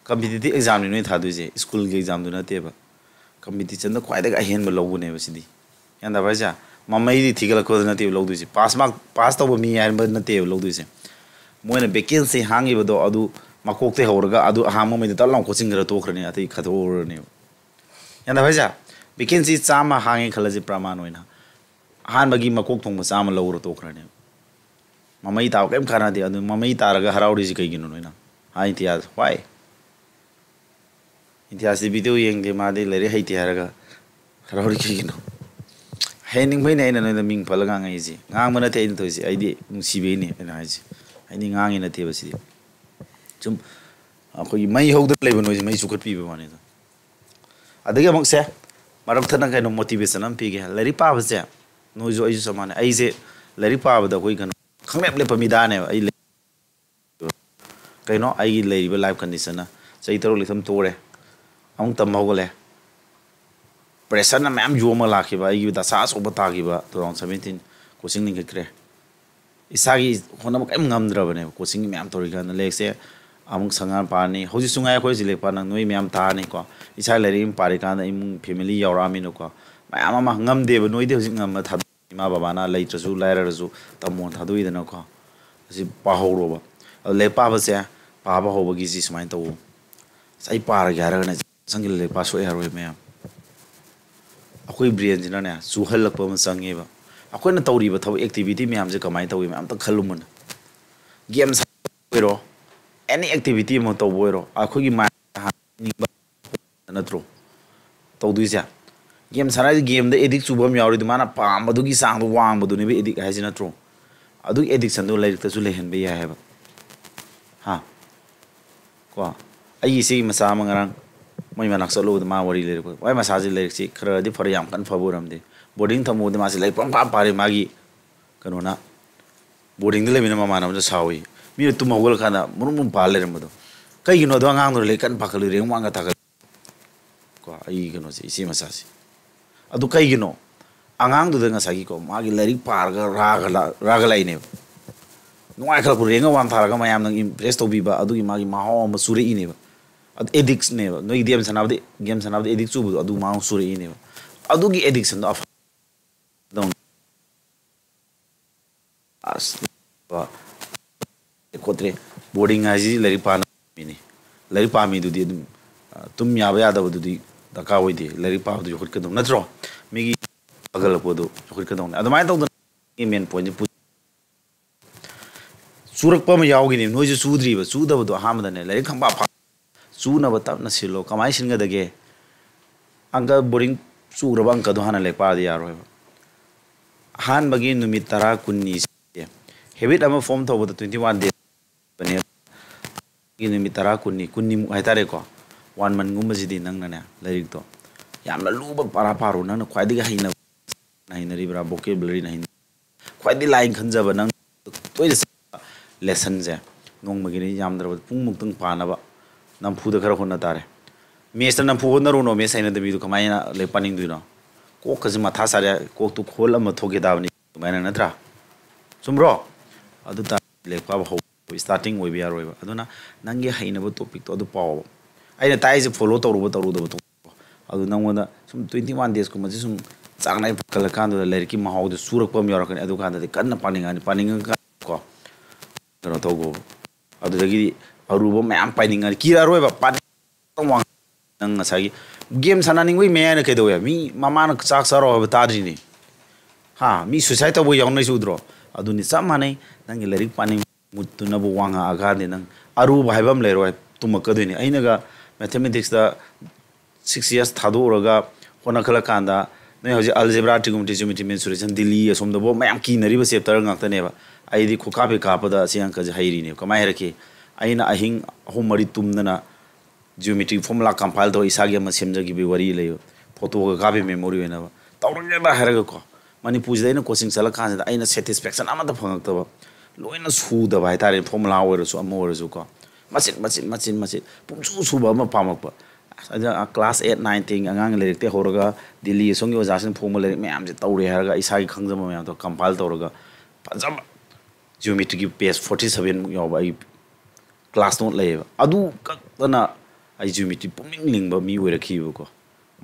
[SPEAKER 1] कंपटीटिव एग्जाम नि नोइ थादुजे स्कूल के एग्जाम दु नतेबा कंपटीशन द ख्वाइदा अहेन ब लौबने बसिदी यानदा भाइजा ममैदी थिगल को नते लौदुसे पास तब मी यार ब नते लौदुसे मोइना वैकेंसी हांगी बदो अदु मकोकते हौरगा अदु हाम मैदे तलाउ कोचिंग गर तोखरने अतै खथोरने यानदा भाइजा वैकेंसी चामा हांगे खलजे प्रमाण होइना हान बगी मकोक थोंग चामा लौर तोखरने ममै ताव केम खाना दे अदु ममै तारगा हराउडी जि कइगिनो नोइना हाइ तियाज वाइ इतिहास वीडियो येंगे मादे लेरे हैति हारगा हराउडी कइगिनो हैनिंग भइने आइना नोइदा Ming फलगा ngaiji ngang mana te into ji aidi nungsibe ni ana haji aini ngang ina te basidi chum akoi mai hogda leba noji mai sukat pi ba mane da adagi amok se marok thana kai no motivation am pi ge leri pa ba se ꯅꯣꯏꯁꯨ ꯑꯩꯁꯨ ꯆꯞ ꯃꯥꯟꯅꯩ ꯑꯩꯁꯦ ꯂꯥꯏꯔꯤꯛ ꯄꯥꯕꯗ ꯑꯩꯈꯣꯏ ꯀꯩꯅꯣ ꯈꯪꯂꯦꯞ ꯂꯦꯞꯄ ꯃꯤꯗꯥꯅꯦꯕ ꯑꯩ ꯀꯩꯅꯣ ꯑꯩꯒꯤ ꯂꯩꯔꯤꯕ ꯂꯥꯏꯐ ꯀꯟꯗꯤꯁꯟꯅ ꯆꯍꯤ 3 ꯂꯤꯊꯝ ꯇꯣꯛꯔꯦ ꯑꯃꯨꯛ ꯇꯝꯕ ꯍꯧꯒꯠꯂꯦ ꯄ꯭ꯔꯦꯁꯔꯅ ꯃꯌꯥꯝ ꯌꯣꯝꯃ ꯂꯥꯛꯈꯤꯕ ꯑꯩꯒꯤ ꯗꯁꯥ ꯑꯆꯧꯕ ꯇꯥꯈꯤꯕ 2017 ꯀꯣꯆꯤꯡ ꯂꯤꯡꯈꯠꯈ꯭ꯔꯦ ꯏꯁꯥꯒꯤ ꯍꯣꯠꯅꯕ ꯀꯔꯤꯝ ꯉꯝꯗ꯭ꯔꯕꯅꯦꯕ ꯀꯣꯆꯤꯡ ꯃꯌꯥꯝ ꯇꯧꯔꯤꯀꯥꯟꯗ ꯂꯥꯏꯔꯤꯛꯁꯦ ꯑꯃꯨꯛ ꯁꯪꯉꯥꯟ ꯄꯥꯔꯅꯤ ꯍꯧꯖꯤꯛꯁꯨ ꯉꯥꯏ ꯑꯩꯈꯣꯏ ꯍꯧꯖꯤꯛ ꯂꯥꯏꯔꯤꯛ ꯄꯥꯅ ꯅꯣꯏ ꯃꯌꯥꯝ ꯇꯥꯔꯅꯤꯀꯣ ꯏꯁꯥ ꯂꯥꯏꯔꯤꯛ ꯑꯃ ꯄꯥꯔꯤꯀꯥꯟꯗ ꯏꯃꯨꯡ ꯐꯦꯃꯤꯂꯤ ꯌꯥꯎꯔꯛꯑꯃꯤꯅꯀꯣ ꯃꯌꯥꯝ ꯑꯃ ꯉꯝꯗꯦꯕ ꯅꯣꯏꯗꯤ ꯍꯧꯖꯤꯛ ꯉꯝꯃ ꯊꯥꯗꯣꯛ ꯏꯃꯥ ꯕꯕꯥꯅ ꯂꯩꯇ꯭ꯔꯁꯨ ꯂꯥꯏꯔꯔꯁꯨ ꯇꯝꯃꯣ ꯊꯥꯗꯣꯛꯏꯗꯅꯀꯣ ꯑꯁꯤ ꯄꯥꯍꯧꯔꯣꯕ ꯑꯗꯣ ꯂꯥꯏꯔꯤꯛ ꯄꯥꯕꯁꯦ ꯄꯥꯕ ꯍꯧꯕꯒꯤꯁꯤ ꯁꯨꯃꯥꯏꯅ ꯇꯧꯋꯣ ꯑꯩ ꯄꯥꯔꯒꯦ ꯍꯥꯏꯔꯒꯅ ꯆꯪꯁꯤꯜꯂ ꯂꯥꯏꯔꯤꯛ ꯄꯥ ꯁꯣꯛꯑꯦ ꯍꯥꯏꯔꯣꯏ ꯃꯌꯥꯝ ꯑꯩꯈꯣꯏ ꯕ꯭ꯔꯦꯟꯁꯤꯅꯅꯦ ꯆꯨꯍꯜꯂꯛꯄ ꯑꯃ ꯆꯪꯉꯦꯕ ꯑꯩꯈꯣꯏꯅ ꯇꯧꯔꯤꯕ ꯊꯕꯛ ꯑꯦꯛꯇꯤꯚꯤꯇꯤ ꯃꯌꯥꯝꯁꯦ ꯀꯃꯥꯏꯅ ꯇꯧꯏ ꯃꯌꯥꯝ ꯑꯝꯇ ꯈꯜꯂꯨꯃꯨꯅ ꯒꯦꯝ ꯑꯣꯏꯔꯣ ꯑꯦꯅꯤ ꯑꯦꯛꯇꯤꯚꯤꯇꯤ ꯑꯃ ꯇꯧꯕ ꯑꯣꯏꯔꯣ ꯑꯩꯈꯣꯏꯒꯤ ꯃꯥꯏꯟ ꯅꯠꯇ꯭ꯔꯣ ꯇꯧꯗꯣꯏꯁꯦ ꯒꯦꯝ ꯁꯥꯟꯅꯔꯤꯁꯦ ꯒꯦꯝꯗ ꯑꯦꯗꯤꯛ ꯆꯨꯕ ꯑꯃ ꯌꯥꯎꯔꯤꯗꯤ ꯃꯥꯅ ꯄꯥꯝꯕꯗꯨꯒꯤ ꯆꯥꯡꯗꯣ ꯋꯥꯡꯕꯗꯨꯅꯦꯕ ꯑꯦꯗꯤꯛ ꯍꯥꯏꯁꯤ ꯅꯠꯇ꯭ꯔꯣ ꯑꯗꯨꯒꯤ ꯑꯦꯗꯤꯛꯁꯟꯗꯣ ꯂꯥꯏꯔꯤꯛꯇꯁꯨ ꯂꯩꯍꯟꯕ ꯌꯥꯏ ꯍꯥꯏꯕ ꯍꯥ ꯀꯣ ꯑꯩꯒꯤ ꯏꯆꯦꯒꯤ ꯃꯆꯥ ꯑꯃ ꯉꯔꯥꯡ ꯃꯣꯏ ꯃꯅꯥꯛ ꯆꯠꯂꯨꯕꯗ ꯃꯥ ꯋꯥꯔꯤ ꯂꯩꯔꯛꯄ ꯃꯥꯏ ꯃꯁꯥꯁꯦ ꯂꯥꯏꯔꯤꯛꯁꯤ ꯈꯔꯗꯤ ꯐꯔ ꯌꯥꯝ ꯀꯟꯅ ꯐꯕ ꯑꯣꯏꯔꯝꯗꯦ ꯕꯣꯔꯗꯤꯡ ꯊꯝꯃꯨꯕꯗ ꯃꯥꯁꯦ ꯂꯥꯏꯔꯤꯛ ꯄꯪꯄꯥ ꯄꯥꯔꯦ ꯃꯥꯒꯤ ꯀꯩꯅꯣꯅ ꯕꯣꯔꯗꯤꯡꯗ ꯂꯩꯃꯤꯟꯅ ꯃꯃꯥꯟꯅꯕꯅ ꯁꯥꯎꯏ ꯃꯤꯅ ꯇꯨꯝ ꯍꯧꯒꯠꯂꯀꯥꯟꯗ ꯃꯔꯨꯝ ꯃꯔꯨꯝ ꯄꯥ ꯂꯩꯔꯝꯕꯗꯣ ꯀꯩꯒꯤꯅꯣ ꯑꯗꯣ ꯑꯉꯥꯡꯗꯨꯅ ꯂꯥꯏꯔꯤꯛ ꯀꯟꯅ ꯄꯥꯈꯠꯂꯨ ꯔꯦꯡ ꯋꯥꯡꯒ ꯊꯥꯒꯠ ꯀꯣ ꯑꯩꯒꯤ ꯀꯩꯅꯣꯁꯦ ꯏꯆꯦ ꯃꯆꯥꯁꯦ ꯑꯗꯨ ꯀꯩꯒꯤꯅꯣ ꯑꯉꯥꯡꯗꯨꯗ ꯉꯁꯥꯏꯒꯤꯀꯣ ꯃꯥꯒꯤ ꯂꯥꯏꯔꯤꯛ ꯄꯥꯔꯒ ꯔꯥꯒ ꯂꯥꯛꯏꯅꯦꯕ ꯅꯨꯡꯉꯥꯏꯈꯠꯂꯛꯄ ꯔꯦꯡꯒ ꯋꯥꯡ ꯊꯥꯔꯒ ꯃꯌꯥꯝꯅ ꯏꯝꯄ꯭ꯔꯦꯁ ꯇꯧꯕꯤꯕ ꯑꯗꯨꯒꯤ ꯃꯥꯒꯤ ꯃꯍꯥꯎ ꯑꯃ ꯆꯨꯔꯛꯏꯅꯦꯕ ꯑꯗꯨ ꯑꯦꯗꯤꯛꯁꯅꯦꯕ ꯅꯣꯏ ꯒꯦꯝ ꯁꯥꯟꯅꯕꯗ ꯑꯦꯗꯤꯛ ꯆꯨꯕꯗꯣ ꯑꯗꯨ ꯃꯍꯥꯎ ꯆꯨꯔꯛꯏꯅꯦꯕ ꯑꯗꯨꯒꯤ ꯑꯦꯗꯤꯛꯁꯟꯗꯣ ꯑꯁ ꯈꯣꯠꯇ꯭ꯔꯦ ꯕꯣꯔꯗꯤꯡ ꯍꯥꯏꯁꯤ ꯂꯥꯏꯔꯤꯛ ꯄꯥꯅꯕꯅꯤ ꯂꯥꯏꯔꯤꯛ ꯄꯥꯝꯃꯤꯗꯨꯗꯤ ꯑꯗꯨꯝ ꯇꯨꯝ ꯌꯥꯕ ꯌꯥꯗꯕꯗꯨꯗꯤ ꯗꯔꯀꯥꯔ ꯑꯣꯏꯗꯦ ꯂꯥꯏꯔꯤꯛ ꯄꯥꯕꯗꯨ ꯌꯣꯛꯈꯠꯀꯗꯧ ꯅꯠꯇ꯭ꯔꯣ ꯃꯤꯒꯤ ꯐꯒꯠꯂꯛꯄꯗꯨ ꯌꯣꯛꯈꯠꯀꯗꯧꯅꯤ ꯑꯗꯨꯃꯥꯏꯅ ꯇꯧꯗꯅ ꯃꯦꯟ ꯄꯣꯏꯟꯁꯦ ꯆꯨꯔꯛꯄ ꯑꯃ ꯌꯥꯎꯈꯤꯅꯤ ꯅꯣꯏꯁꯨ ꯆꯨꯗ꯭ꯔꯤꯕ ꯆꯨꯗꯕꯗꯣ ꯑꯍꯥꯟꯕꯗꯅꯦ ꯂꯥꯏꯔꯤꯛ ꯈꯪꯄꯥ ꯆꯨꯅꯕ ꯇꯞꯅ ꯁꯤꯜꯂꯣ ꯀꯃꯥꯏꯅ ꯁꯤꯟꯒꯗꯒꯦ ꯑꯪꯀ ꯕꯣꯔꯤꯡ ꯆꯨꯈ꯭ꯔꯕ ꯑꯪꯀꯗꯣ ꯍꯥꯟꯅ ꯂꯥꯏꯔꯤꯛ ꯄꯥꯔꯗꯤ ꯌꯥꯔꯣꯏꯕ ꯑꯍꯥꯟꯕꯒꯤ ꯅꯨꯃꯤꯠ 10 ꯀꯨꯟꯅꯤꯁꯦ ꯍꯦꯕꯤꯠ ꯑꯃ ꯐꯣꯝ ꯇꯧꯕꯗ 21 ꯗꯦꯖ ꯅꯨꯃꯤꯠ 10 ꯀꯨꯟꯅꯤꯃꯨꯛ ꯍꯥꯏꯇꯥꯔꯦꯀꯣ 1 ꯃꯟꯒꯨꯝꯕꯁꯤꯗꯤ ꯅꯪꯅꯅꯦ ꯂꯥꯏꯔꯤꯛꯇꯣ ꯌꯥꯝꯅ ꯂꯨꯕ ꯄꯥꯔꯣ ꯅꯪꯅ ꯈ꯭ꯋꯥꯏꯗꯒꯤ ꯍꯩꯅꯔꯤꯕ꯭ꯔꯥ ꯕꯣꯀꯦꯕꯨꯂꯔꯤꯅ ꯈ꯭ꯋꯥꯏꯗꯒꯤ ꯂꯥꯏꯅ ꯈꯟꯖꯕ ꯅꯪ ꯇꯣꯏꯅ ꯂꯦꯁꯟꯁꯦ ꯅꯣꯡꯃꯒꯤꯅꯤ ꯌꯥꯝꯗ꯭ꯔꯕꯗ ꯄꯨꯡꯃꯨꯛꯇꯪ ꯄꯥꯅꯕ ꯅꯝꯐꯨꯗ ꯈꯔ ꯍꯣꯠꯅ ꯇꯥꯔꯦ ꯃꯦꯠꯁꯇ ꯅꯝꯐꯨ ꯍꯣꯠꯅꯔꯨꯅꯣ ꯃꯦꯠꯁ ꯍꯩꯅꯗꯕꯤꯗꯣ ꯀꯃꯥꯏꯅ ꯂꯥꯏꯔꯤꯛ ꯄꯥꯅꯤꯡꯗꯣꯏꯅꯣ ꯀꯣꯛꯀꯁꯦ ꯃꯊꯥ ꯁꯥꯔꯦ ꯀꯣꯛꯇꯨ ꯈꯣꯜ ꯑꯃ ꯊꯣꯛꯀꯦ ꯇꯥꯕꯅꯤ ꯑꯗꯨꯃꯥꯏꯅ ꯅꯠꯇ꯭ꯔꯥ ꯆꯨꯝꯕ꯭ꯔꯣ ꯑꯗꯨ ꯂꯥꯏꯔꯤꯛ ꯄꯥꯕ ꯍꯧꯕ ꯁ꯭ꯇꯥꯔꯇꯤꯡ ꯑꯣꯏꯕ ꯌꯥꯔꯣꯏꯕ ꯑꯗꯨꯅ ꯅꯪꯒꯤ ꯍꯩꯅꯕ ꯇꯣꯄꯤꯛꯇꯣ ꯑꯗꯨ ꯄꯥꯎꯕ ꯑꯩꯅ ꯇꯥꯛꯏꯁꯦ ꯐꯣꯂꯣ ꯇꯧꯔꯨꯗꯕ ꯑꯗꯨ ꯅꯪꯉꯣꯟꯗ ꯁꯨꯝ 21 ꯗꯦꯖꯀꯨꯝꯕꯁꯦ ꯁꯨꯝ ꯆꯥꯡ ꯅꯥꯏ ꯐꯒꯠꯂꯀꯥꯟꯗꯨꯗ ꯂꯥꯏꯔꯤꯛꯀꯤ ꯃꯍꯥꯎꯗꯣ ꯆꯨꯔꯛꯄ ꯑꯃ ꯌꯥꯎꯔꯛꯀꯅꯤ ꯑꯗꯨ ꯀꯥꯟꯗꯗꯤ ꯀꯟꯅ ꯄꯥꯅꯤꯡꯉꯀꯥꯟꯗ ꯀꯣ ꯀꯩꯅꯣ ꯇꯧꯕ ꯑꯗꯨꯗꯒꯤꯗꯤ ꯑꯔꯨꯕ ꯃꯌꯥꯝ ꯄꯥꯏꯅꯤꯡꯉꯅꯤ ꯀꯤꯔꯛꯑꯔꯣꯏꯕ ꯅꯪ ꯉꯁꯥꯏꯒꯤ ꯒꯦꯝ ꯁꯥꯟꯅꯅꯤꯡꯕꯒꯤ ꯃꯌꯥꯏꯅ ꯀꯩꯗꯧꯋꯦ ꯃꯤ ꯃꯃꯥꯅ ꯆꯥꯛ ꯆꯥꯔꯣ ꯍꯥꯏꯕ ꯇꯥꯗ꯭ꯔꯤꯅꯤ ꯍꯥ ꯃꯤ ꯁꯨꯏꯁꯥꯏꯠ ꯇꯧꯕ ꯌꯥꯎꯅꯩꯁꯨ ꯎꯗ꯭ꯔꯣ ꯑꯗꯨꯅꯤ ꯆꯞ ꯃꯥꯟꯅꯩ ꯅꯪꯒꯤ ꯂꯥꯏꯔꯤꯛ ꯄꯥꯅꯤꯡ ꯃꯨꯠꯇꯨꯅꯕꯨ ꯋꯥꯡꯉꯛꯑꯀꯥꯟꯗꯤ ꯅꯪ ꯑꯔꯨꯕ ꯍꯥꯏꯕ ꯑꯃ ꯂꯩꯔꯣꯏ ꯇꯨꯝꯃꯛꯀꯗꯣꯏꯅꯤ ꯑꯩꯅꯒ ꯃꯦꯊꯃꯦꯇꯤꯛꯁꯇ 6 years ꯊꯥꯗꯣꯛꯎꯔꯒ ꯍꯣꯠꯅꯈꯠꯂꯀꯥꯟꯗ ꯅꯣꯏ ꯍꯧꯖꯤꯛ ꯑꯜꯖꯦꯕ꯭ꯔꯥ ꯇ꯭ꯔꯤꯒꯣꯅꯣꯃꯦꯇ꯭ꯔꯤ ꯖꯤꯑꯣꯃꯦꯇ꯭ꯔꯤ ꯃꯦꯟꯁꯨꯔꯦꯁꯟ ꯗꯤꯜꯂꯤ ꯑꯁꯣꯝꯗꯐꯥꯎ ꯃꯌꯥꯝ ꯀꯤꯅꯔꯤꯕ ꯆꯦꯞꯇꯔ ꯉꯥꯛꯇꯅꯦꯕ ꯑꯩꯗꯤ ꯈꯨꯀꯥꯞꯄꯦ ꯀꯥꯞꯄꯗ ꯑꯁꯤ ꯑꯪꯀꯁꯦ ꯍꯩꯔꯤꯅꯦꯕꯀꯃꯥꯏꯅ ꯍꯩꯔꯛꯈꯤ ꯑꯩꯅ ꯑꯍꯤꯡ 3-4 ꯇꯨꯝꯗꯅ ꯖꯤꯑꯣꯃꯦꯇ꯭ꯔꯤꯛ ꯐꯣꯔꯃꯨꯂꯥ ꯀꯝꯄꯥꯏꯜ ꯇꯧꯔ ꯏꯁꯥꯒꯤ ꯑꯃ ꯁꯦꯝꯖꯈꯤꯕꯒꯤ ꯋꯥꯔꯤ ꯂꯩꯕ ꯐꯣꯇꯣꯒ ꯀꯥꯞꯄꯤ ꯃꯦꯃꯣꯔꯤ ꯑꯣꯏꯅꯕ ꯇꯧꯔꯒꯦꯕ ꯍꯥꯏꯔꯒꯀꯣ ꯃꯅꯤꯄꯨꯔꯁꯤꯗ ꯑꯩꯅ ꯀꯣꯆꯤꯡ ꯆꯠꯂꯀꯥꯟꯁꯤꯗ ꯑꯩꯅ ꯁꯦꯇꯤꯁꯐꯦꯛꯁꯟ ꯑꯃꯠꯇ ꯐꯪꯉꯛꯇꯕ ꯂꯣꯏꯅ ꯁꯨꯗꯕ ꯍꯥꯏꯇꯥꯔꯦ ꯐꯣꯔꯃꯨꯂꯥ ꯑꯣꯏꯔꯁꯨ ꯑꯃ ꯑꯣꯏꯔꯁꯨ ꯀꯣ ꯃꯆꯤꯠ ꯄꯨꯡꯁꯨ ꯁꯨꯕ ꯑꯃ ꯄꯥꯝꯃꯛꯄ ꯀ꯭ꯂꯥꯁ 8, 9, 10 ꯑꯉꯥꯡ ꯂꯥꯏꯔꯤꯛꯇꯩ ꯍꯧꯔꯒ ꯗꯤꯜꯂꯤ ꯑꯁꯣꯝꯒꯤ ꯑꯣꯖꯥꯁꯤꯡ ꯐꯣꯡꯕ ꯂꯥꯏꯔꯤꯛ ꯃꯌꯥꯝꯁꯦ ꯇꯧꯔꯦ ꯍꯥꯏꯔꯒ ꯏꯁꯥꯒꯤ ꯈꯪꯖꯕ ꯃꯌꯥꯝꯗꯣ ꯀꯝꯄꯥꯏꯜ ꯇꯧꯔꯒ ꯐꯖꯕ ꯖꯤꯑꯣꯃꯦꯇ꯭ꯔꯤꯒꯤ ꯄꯦꯖ 47ꯃꯨꯛ ꯌꯥꯎꯕ ꯑꯩ ꯀ꯭ꯂꯥꯁ ꯅꯣꯠ ꯂꯩꯌꯦꯕ ꯑꯗꯨ ꯈꯛꯇꯅ ꯑꯩ ꯖꯤꯑꯣꯃꯦꯇ꯭ꯔꯤ ꯄꯨꯛꯅꯤꯡ ꯂꯤꯡꯕ ꯃꯤ ꯑꯣꯏꯔꯛꯈꯤꯕꯀꯣ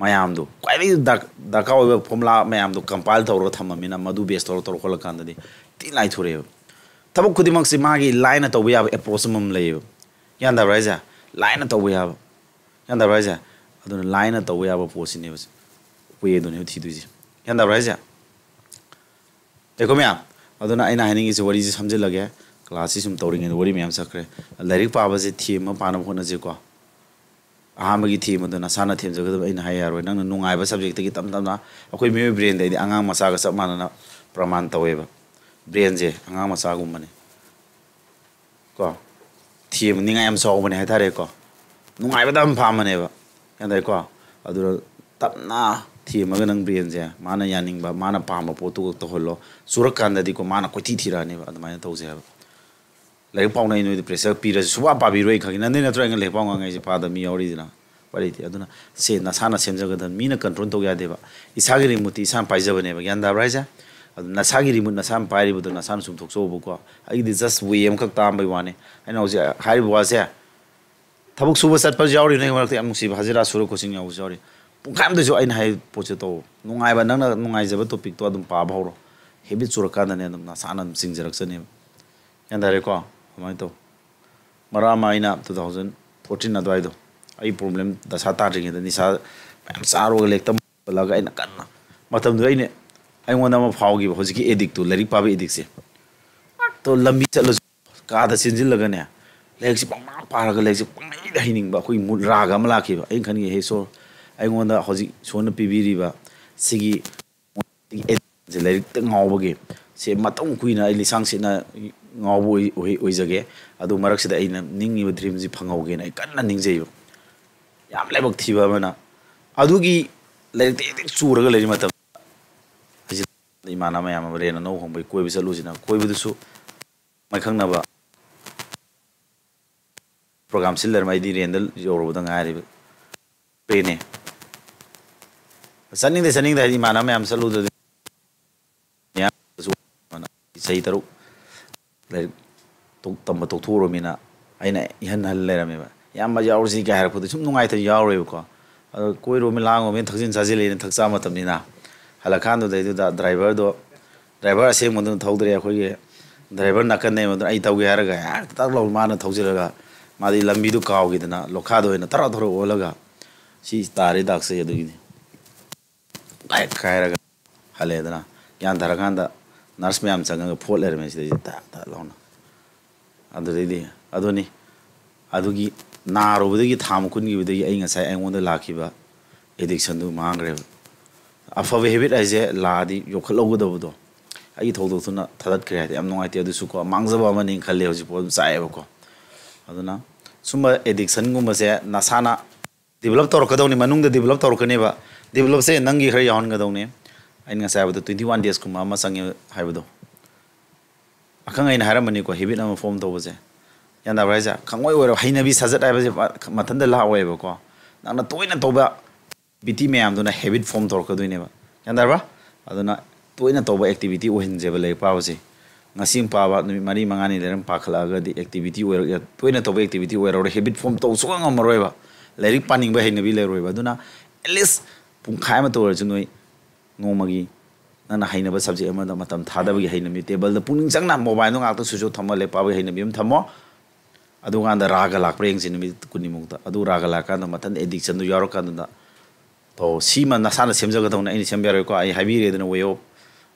[SPEAKER 1] ꯃꯌꯥꯝꯗꯣ ꯈ꯭ꯋꯥꯏꯗꯒꯤ ꯗꯔꯀꯥꯔ ꯑꯣꯏꯕ ꯐꯣꯔꯃꯨꯂꯥ ꯃꯌꯥꯝꯗꯣ ꯀꯝꯄꯥꯏꯜ ꯇꯧꯔꯒ ꯊꯝꯃꯃꯤꯅ ꯃꯗꯨ ꯕꯦꯁ ꯇꯧꯔ ꯍꯣꯠꯂꯀꯥꯟꯗꯗꯤ ꯊꯤ ꯂꯥꯏꯊꯣꯔꯛꯑꯦꯕ ꯊꯕꯛ ꯈꯨꯗꯤꯡꯃꯛꯁꯤ ꯃꯥꯒꯤ ꯂꯥꯏꯅ ꯇꯧꯕ ꯌꯥꯕ ꯑꯦꯄ꯭ꯔꯣꯆ ꯑꯃ ꯂꯩꯌꯦꯕ ꯒ꯭ꯌꯥꯟ ꯇꯥꯕ꯭ꯔꯥ ꯍꯥꯏꯁꯦ ꯂꯥꯏꯅ ꯇꯧꯕ ꯌꯥꯕ ꯒ꯭ꯌꯥꯟ ꯇꯥꯕ꯭ꯔꯥ ꯍꯥꯏꯁꯦ ꯑꯗꯨꯅ ꯂꯥꯏꯅ ꯇꯧꯕ ꯌꯥꯕ ꯄꯣꯠꯁꯤꯅꯦꯕ ꯋꯦꯗꯨꯅꯦꯕ ꯊꯤꯗꯣꯏꯁꯦ ꯒ꯭ꯌꯥꯟ ꯇꯥꯕ꯭ꯔꯥ ꯍꯥꯏꯁꯦ ꯂꯩꯀꯣ ꯃꯌꯥꯝ ꯑꯗꯨꯅ ꯑꯩꯅ ꯍꯥꯏꯅꯤꯡꯉꯤꯁꯦ ꯋꯥꯔꯤꯁꯦ ꯁꯝꯖꯤꯜꯂꯒꯦ ꯀ꯭ꯂꯥꯁꯁꯤ ꯁꯨꯝ ꯇꯧꯔꯤꯉꯩꯗ ꯋꯥꯔꯤ ꯃꯌꯥꯝ ꯆꯠꯈ꯭ꯔꯦ ꯂꯥꯏꯔꯤꯛ ꯄꯥꯕꯁꯦ ꯊꯤꯝ ꯑꯃ ꯄꯥꯅꯕ ꯍꯣꯠꯅꯁꯤꯀꯣ ꯑꯍꯥꯟꯕꯒꯤ ꯊꯤꯝ ꯑꯗꯨ ꯅꯁꯥꯅ ꯊꯦꯝꯖꯒꯗꯕ ꯑꯩꯅ ꯍꯥꯏ ꯌꯥꯔꯣꯏ ꯅꯪꯅ ꯅꯨꯡꯉꯥꯏꯕ ꯁꯕꯖꯦꯛꯇꯒꯤ ꯇꯞꯅ ꯑꯩꯈꯣꯏ ꯃꯤꯑꯣꯏ ꯕ꯭ꯔꯦꯟꯗꯩꯗꯤ ꯑꯉꯥꯡ ꯃꯆꯥꯒ ꯆꯞ ꯃꯥꯟꯅꯅ ꯄ꯭ꯔꯃꯥꯟ ꯇꯧꯋꯦꯕ ꯕ꯭ꯔꯦꯟꯁꯦ ꯑꯉꯥꯡ ꯃꯆꯥꯒꯨꯝꯕꯅꯤ ꯀꯣ ꯊꯤꯝ ꯅꯤꯡꯉꯥꯏ ꯌꯥꯝ ꯆꯥꯎꯕꯅꯦ ꯍꯥꯏꯇꯥꯔꯦꯀꯣ ꯅꯨꯡꯉꯥꯏꯕꯗ ꯌꯥꯝ ꯄꯥꯝꯕꯅꯦꯕ ꯒ꯭ꯌꯥꯟ ꯇꯥꯏꯀꯣ ꯑꯗꯨꯅ ꯇꯞꯅ ꯊꯦꯝꯃꯒ ꯅꯪ ꯕ꯭ꯔꯦꯟꯁꯦ ꯃꯥꯅ ꯌꯥꯅꯤꯡꯕ ꯃꯥꯅ ꯄꯥꯝꯕ ꯄꯣꯠꯇꯨ ꯇꯧꯍꯜꯂꯣ ꯆꯨꯔꯛꯀꯥꯟꯗꯗꯤꯀꯣ ꯃꯥꯅ ꯀꯣꯏꯊꯤ ꯊꯤꯔꯛꯑꯅꯦꯕ ꯑꯗꯨꯃꯥꯏꯅ ꯇꯧꯁꯦ ꯍꯥꯏꯕ ꯂꯥꯏꯔꯤꯛ ꯄꯥꯎꯅꯩ ꯅꯣꯏꯗ ꯄ꯭ꯔꯦꯁꯔ ꯄꯤꯔꯁꯨ ꯁꯨꯡꯄꯥ ꯄꯥꯕꯤꯔꯣꯏ ꯈꯪꯉꯤ ꯅꯪꯗꯤ ꯅꯠꯇ꯭ꯔꯣ ꯑꯩꯅ ꯂꯥꯏꯔꯤꯛ ꯄꯥꯎ ꯉꯥꯡꯉꯩꯁꯦ ꯄꯥꯗꯕ ꯃꯤ ꯌꯥꯎꯔꯤꯗꯅ ꯄꯥꯔꯤꯗꯤ ꯑꯗꯨꯅ ꯁꯦ ꯅꯁꯥꯅ ꯁꯦꯝꯖꯒꯗꯕꯅꯤ ꯃꯤꯅ ꯀꯟꯇ꯭ꯔꯣꯜ ꯇꯧ ꯌꯥꯗꯦꯕ ꯏꯁꯥꯒꯤ ꯔꯤꯃꯣꯠꯇꯤ ꯏꯁꯥꯅ ꯄꯥꯏꯖꯕꯅꯦꯕ ꯒ꯭ꯌꯥꯟ ꯇꯥꯕ꯭ꯔꯥ ꯍꯥꯏꯁꯦ ꯑꯗꯨ ꯅꯁꯥꯒꯤ ꯔꯤꯃꯣꯠ ꯅꯁꯥꯅ ꯄꯥꯏꯔꯤꯕꯗꯣ ꯅꯁꯥꯅ ꯆꯨꯝꯊꯣꯛꯆꯧꯕꯀꯣ ꯑꯩꯒꯤꯗꯤ ꯖꯁ ꯋꯦ ꯑꯃꯈꯛ ꯇꯥꯝꯕꯩ ꯋꯥꯅꯤ ꯑꯩꯅ ꯍꯧꯖꯤꯛ ꯍꯥꯏꯔꯤꯕ ꯋꯥꯁꯦ ꯊꯕꯛ ꯁꯨꯕ ꯆꯠꯄꯁꯨ ꯌꯥꯎꯔꯤ ꯅꯣꯏ ꯃꯔꯛꯇ ꯌꯥꯝ ꯅꯨꯡꯁꯤꯕ ꯍꯖꯤꯔꯥ ꯁꯨꯔ ꯀꯣꯆꯤꯡ ꯌꯥꯎꯕꯁꯨ ꯌꯥꯎꯔꯤ ꯄꯨꯡꯈꯥꯏ ꯑꯃꯗꯁꯨ ꯑꯩꯅ ꯍꯥꯏ ꯄꯣꯠꯁꯦ ꯇꯧ ꯅꯨꯡꯉꯥꯏꯕ ꯅꯪꯅ ꯅꯨꯡꯉꯥꯏꯖꯕ ꯇꯣꯄꯤꯛꯇꯣ ꯑꯗꯨꯝ ꯄꯥꯕ ꯍꯧꯔꯣ ꯍꯦꯕꯤꯠ ꯆꯨꯔꯀꯥꯟꯗꯅꯦ ꯑꯗꯨꯝ ꯅꯁꯥꯅ ꯑꯗꯨꯝ ꯆꯤꯡꯖꯔꯛꯆꯅꯦꯕ ꯒ꯭ꯌꯥꯟ ꯇꯥꯔꯦꯀꯣ ꯑꯗꯨꯃꯥꯏꯅ ꯇꯧ ꯃꯔꯛ ꯑꯃ ꯑꯩꯅ 2014 ꯑꯗꯨꯋꯥꯏꯗꯣ ꯑꯩ ꯄ꯭ꯔꯣꯕ꯭ꯂꯦꯝ ꯗꯁꯥ ꯇꯥꯗ꯭ꯔꯤꯉꯩꯗ ꯅꯤꯁꯥ ꯃꯌꯥꯝ ꯆꯥꯔꯒ ꯂꯦꯛꯇ ꯄꯜꯂꯒ ꯑꯩꯅ ꯀꯟꯅ ꯃꯇꯝꯗꯨꯗ ꯑꯩꯉꯣꯟꯗ ꯑꯃ ꯐꯥꯎꯈꯤꯕ ꯍꯧꯖꯤꯛꯀꯤ ꯑꯦꯗꯤꯛꯇꯨ ꯂꯥꯏꯔꯤꯛ ꯄꯥꯕ ꯑꯦꯗꯤꯛꯁꯦ ꯇꯣ ꯂꯝꯕꯤ ꯆꯠꯂꯁꯨ ꯀꯥꯗ ꯆꯦꯟꯁꯤꯜꯂꯒꯅꯦ ꯂꯥꯏꯔꯤꯛꯁꯦ ꯄꯪꯄꯥ ꯄꯥꯔꯒ ꯂꯥꯏꯔꯤꯛꯁꯦ ꯄꯪꯍꯩꯗ ꯍꯩꯅꯤꯡꯕ ꯑꯩꯈꯣꯏ ꯃꯨꯠ ꯔꯥꯒ ꯑꯃ ꯂꯥꯛꯈꯤꯕ ꯑꯩꯅ ꯈꯟꯒꯦ ꯍꯦ ꯁꯣꯔ ꯑꯩꯉꯣꯟꯗ ꯍꯧꯖꯤꯛ ꯏꯁꯣꯔꯅ ꯄꯤꯕꯤꯔꯤꯕ ꯁꯤꯒꯤ ꯂꯥꯏꯔꯤꯛꯇ ꯉꯥꯎꯕꯒꯤ ꯁꯦ ꯃꯇꯝ ꯀꯨꯏꯅ ꯑꯩ ꯂꯤꯁꯥꯡ ꯁꯤꯠꯅ ꯉꯥꯎꯕ ꯑꯣꯏꯖꯒꯦ ꯑꯗꯨ ꯃꯔꯛꯁꯤꯗ ꯑꯩꯅ ꯅꯤꯡꯉꯤꯕ ꯗ꯭ꯔꯤꯝꯁꯤ ꯐꯪꯍꯧꯒꯦꯅ ꯑꯩ ꯀꯟꯅ ꯅꯤꯡꯖꯩꯕ ꯌꯥꯝ ꯂꯥꯏꯕꯛ ꯊꯤꯕ ꯑꯃꯅ ꯑꯗꯨꯒꯤ ꯂꯥꯏꯔꯤꯛꯇ ꯍꯦꯛ ꯆꯨꯔꯒ ꯂꯩꯔꯤ ꯃꯇꯝ ꯏꯃꯥꯟꯅꯕ ꯃꯌꯥꯝ ꯑꯃ ꯔꯦꯟ ꯑꯅꯧ ꯍꯣꯡꯕꯩ ꯀꯣꯏꯕ ꯆꯠꯂꯨꯁꯤꯅ ꯀꯣꯏꯕꯗꯨꯁꯨ ꯃꯥꯏꯈꯪꯅꯕ ꯄ꯭ꯔꯣꯒꯥꯝ ꯁꯤꯜ ꯂꯩꯔꯝꯃꯦ ꯑꯩꯗꯤ ꯔꯦꯟꯗ ꯌꯧꯔꯨꯕꯗ ꯉꯥꯏꯔꯤꯕ ꯄꯦꯅꯦ ꯆꯠꯅꯤꯡꯗꯦ ꯍꯥꯏꯗꯤ ꯏꯃꯥꯟꯅꯕ ꯃꯌꯥꯝ ꯆꯠꯂꯨꯗ꯭ꯔꯗꯤ ꯆꯍꯤ 3 ꯂꯥꯏꯔꯤꯛ ꯇꯝꯕ ꯇꯣꯛꯊꯣꯛꯎꯔꯃꯤꯅ ꯑꯩꯅ ꯏꯍꯟ ꯍꯜ ꯂꯩꯔꯝꯃꯦꯕ ꯌꯥꯝꯕ ꯌꯥꯎꯔꯁꯤ ꯀꯥꯏ ꯍꯥꯏꯔꯛꯄꯗ ꯁꯨꯝ ꯅꯨꯡꯉꯥꯏꯇ ꯌꯥꯎꯔꯣꯏꯕꯀꯣ ꯑꯗꯣ ꯀꯣꯏꯔꯣꯃꯤ ꯂꯥꯡꯉꯣꯃꯤ ꯊꯛꯆꯤꯟ ꯆꯥꯁꯤꯜꯂꯦꯅ ꯊꯛ ꯆꯥ ꯃꯇꯝꯅꯤꯅ ꯍꯜꯂꯛꯀꯥꯟꯗꯨꯗꯩꯗꯨꯗ ꯗ꯭ꯔꯥꯏꯚꯔ ꯑꯁꯦꯡꯕꯗꯨꯅ ꯊꯧꯗ꯭ꯔꯦ ꯑꯩꯈꯣꯏꯒꯤ ꯗ꯭ꯔꯥꯏꯚꯔ ꯅꯥꯀꯟꯅꯦ ꯃꯗꯨꯅ ꯑꯩ ꯇꯧꯒꯦ ꯍꯥꯏꯔꯒ ꯍꯦꯛꯇ ꯇꯛ ꯂꯥꯎ ꯃꯥꯅ ꯊꯧꯖꯤꯜꯂꯒ ꯃꯥꯗꯤ ꯂꯝꯕꯤꯗꯨ ꯀꯥꯎꯈꯤꯗꯅ ꯂꯣꯈꯥꯗ ꯑꯣꯏꯅ ꯊꯔ ꯑꯣꯜꯂꯒ ꯁꯤ ꯇꯥꯔꯦ ꯗꯥꯛꯁꯦ ꯑꯗꯨꯒꯤꯅꯤ ꯈꯥꯏꯔꯒ ꯍꯜꯂꯦꯗꯅ ꯒ꯭ꯌꯥꯟ ꯇꯥꯔꯀꯥꯟꯗ ꯅꯔꯁ ꯃꯌꯥꯝ ꯆꯪꯉꯒ ꯐꯣꯠ ꯂꯩꯔꯝꯃꯦ ꯁꯤꯗꯩꯁꯤ ꯇ ꯂꯥꯎꯅ ꯑꯗꯨꯗꯩꯗꯤ ꯑꯗꯨꯅꯤ ꯑꯗꯨꯒꯤ ꯅꯥꯔꯨꯕꯗꯒꯤ ꯊꯥ ꯀꯨꯟꯈꯤꯕꯗꯒꯤ ꯑꯩ ꯉꯁꯥꯏ ꯑꯩꯉꯣꯟꯗ ꯂꯥꯛꯈꯤꯕ ꯑꯦꯗꯤꯛꯁꯟꯗꯨ ꯃꯥꯡꯈ꯭ꯔꯦꯕ ꯑꯐꯕ ꯍꯦꯕꯤꯠ ꯍꯥꯏꯁꯦ ꯂꯥꯛꯑꯗꯤ ꯌꯣꯛꯈꯠꯍꯧꯒꯗꯕꯗꯣ ꯑꯩꯒꯤ ꯊꯧꯗꯣꯛꯇꯨꯅ ꯊꯥꯗꯠꯈ꯭ꯔꯦ ꯍꯥꯏꯗꯤ ꯌꯥꯝ ꯅꯨꯡꯉꯥꯏꯇꯦ ꯑꯗꯨꯁꯨ ꯀꯣ ꯃꯥꯡꯖꯕ ꯑꯃꯅꯤ ꯈꯜꯂꯦ ꯍꯧꯖꯤꯛꯐꯥꯎ ꯑꯗꯨꯝ ꯆꯥꯏꯑꯦꯕꯀꯣ ꯑꯗꯨꯅ ꯁꯨꯝꯕ ꯑꯦꯗꯤꯛꯁꯟꯒꯨꯝꯕꯁꯦ ꯅꯁꯥꯅ ꯗꯤꯕꯦꯂꯞ ꯇꯧꯔꯛꯀꯗꯧꯅꯤ ꯃꯅꯨꯡꯗ ꯗꯤꯕꯦꯂꯞ ꯇꯧꯔꯛꯀꯅꯦꯕ ꯗꯤꯕꯦꯂꯞꯁꯦ ꯅꯪꯒꯤ ꯈꯔ ꯌꯥꯎꯍꯟꯒꯗꯧꯅꯤ ꯑꯩꯅ ꯉꯁꯥꯏ ꯍꯥꯏꯕꯗꯣ 21 daysꯀꯨꯝꯕ ꯑꯃ ꯆꯪꯉꯦ ꯍꯥꯏꯕꯗꯣ ꯑꯈꯪ ꯑꯩꯅ ꯍꯥꯏꯔꯝꯕꯅꯤꯀꯣ ꯍꯦꯕꯤꯠ ꯑꯃ ꯐꯣꯔꯝ ꯇꯧꯕꯁꯦ ꯒ꯭ꯌꯥꯟ ꯇꯥꯕ꯭ꯔꯥ ꯍꯥꯏꯁꯦ ꯈꯪꯉꯣꯏ ꯑꯣꯏꯔꯣ ꯍꯩꯅꯕꯤ ꯁꯥꯖꯠ ꯍꯥꯏꯕꯁꯦ ꯃꯊꯟꯇ ꯂꯥꯛꯑꯣꯏꯕꯀꯣ ꯅꯪꯅ ꯇꯣꯏꯅ ꯇꯧꯕ ꯑꯦꯛꯇꯤꯚꯤꯇꯤ ꯃꯌꯥꯝꯗꯨꯅ ꯍꯦꯕꯤꯠ ꯐꯣꯔꯝ ꯇꯧꯔꯛꯀꯗꯣꯏꯅꯦꯕ ꯒ꯭ꯌꯥꯟ ꯇꯥꯕ꯭ꯔꯥ ꯑꯗꯨꯅ ꯇꯣꯏꯅ ꯇꯧꯕ ꯑꯦꯛꯇꯤꯚꯤꯇꯤ ꯑꯣꯏꯍꯟꯖꯦꯕ ꯂꯥꯏꯔꯤꯛ ꯄꯥꯕꯁꯦ ꯉꯁꯤ ꯄꯥꯕ ꯅꯨꯃꯤꯠ 4-5ꯅꯤ ꯂꯩꯔ ꯄꯥꯈꯠꯂꯛꯑꯒꯗꯤ ꯑꯦꯛꯇꯤꯚꯤꯇꯤ ꯑꯣꯏꯔꯛ ꯇꯣꯏꯅ ꯇꯧꯕ ꯑꯦꯛꯇꯤꯚꯤꯇꯤ ꯑꯣꯏꯔꯔꯣꯏ ꯍꯦꯕꯤꯠ ꯐꯣꯔꯝ ꯇꯧ ꯁꯨꯡꯉꯝ ꯉꯝꯃꯔꯣꯏꯕ ꯂꯥꯏꯔꯤꯛ ꯄꯥꯅꯤꯡꯕ ꯍꯩꯅꯕꯤ ꯂꯩꯔꯣꯏꯕ ꯑꯗꯨꯅ ꯑꯦꯠꯂꯤꯁ ꯄꯨꯡꯈꯥꯏ ꯑꯃ ꯇꯧꯔꯁꯨ ꯅꯣꯏ ꯅꯣꯡꯃꯒꯤ ꯅꯪꯅ ꯍꯩꯅꯕ ꯁꯕꯖꯦꯛ ꯑꯃꯗ ꯃꯇꯝ ꯊꯥꯗꯕꯒꯤ ꯍꯩꯅꯕꯤ ꯇꯦꯕꯜꯗ ꯄꯨꯛꯅꯤꯡ ꯆꯪꯅ ꯃꯣꯕꯥꯏꯜꯗꯣ ꯉꯥꯛꯇ ꯁ꯭ꯋꯤꯆ ꯑꯣꯐ ꯊꯝꯃ ꯂꯥꯏꯔꯤꯛ ꯄꯥꯕꯒꯤ ꯍꯩꯅꯕꯤ ꯑꯃ ꯊꯝꯃꯣ ꯑꯗꯨꯀꯥꯟꯗ ꯔꯥꯒ ꯂꯥꯛꯄ꯭ꯔꯥ ꯌꯦꯡꯁꯤ ꯅꯨꯃꯤꯠ 20ꯃꯨꯛꯇ ꯑꯗꯨ ꯔꯥꯒ ꯂꯥꯛꯀꯥꯟꯗ ꯃꯊꯟꯇ ꯑꯦꯗꯤꯛꯁꯟꯗꯨ ꯌꯥꯎꯔꯀꯥꯟꯗ ꯇꯧ ꯁꯤꯃ ꯅꯁꯥꯅ ꯁꯦꯝꯖꯒꯗꯧꯅꯤ ꯑꯩꯅ ꯁꯦꯝꯕ ꯌꯥꯔꯣꯏꯀꯣ ꯑꯩ ꯍꯥꯏꯕꯤꯔꯦꯗꯅ ꯋꯦ ꯑꯣꯐ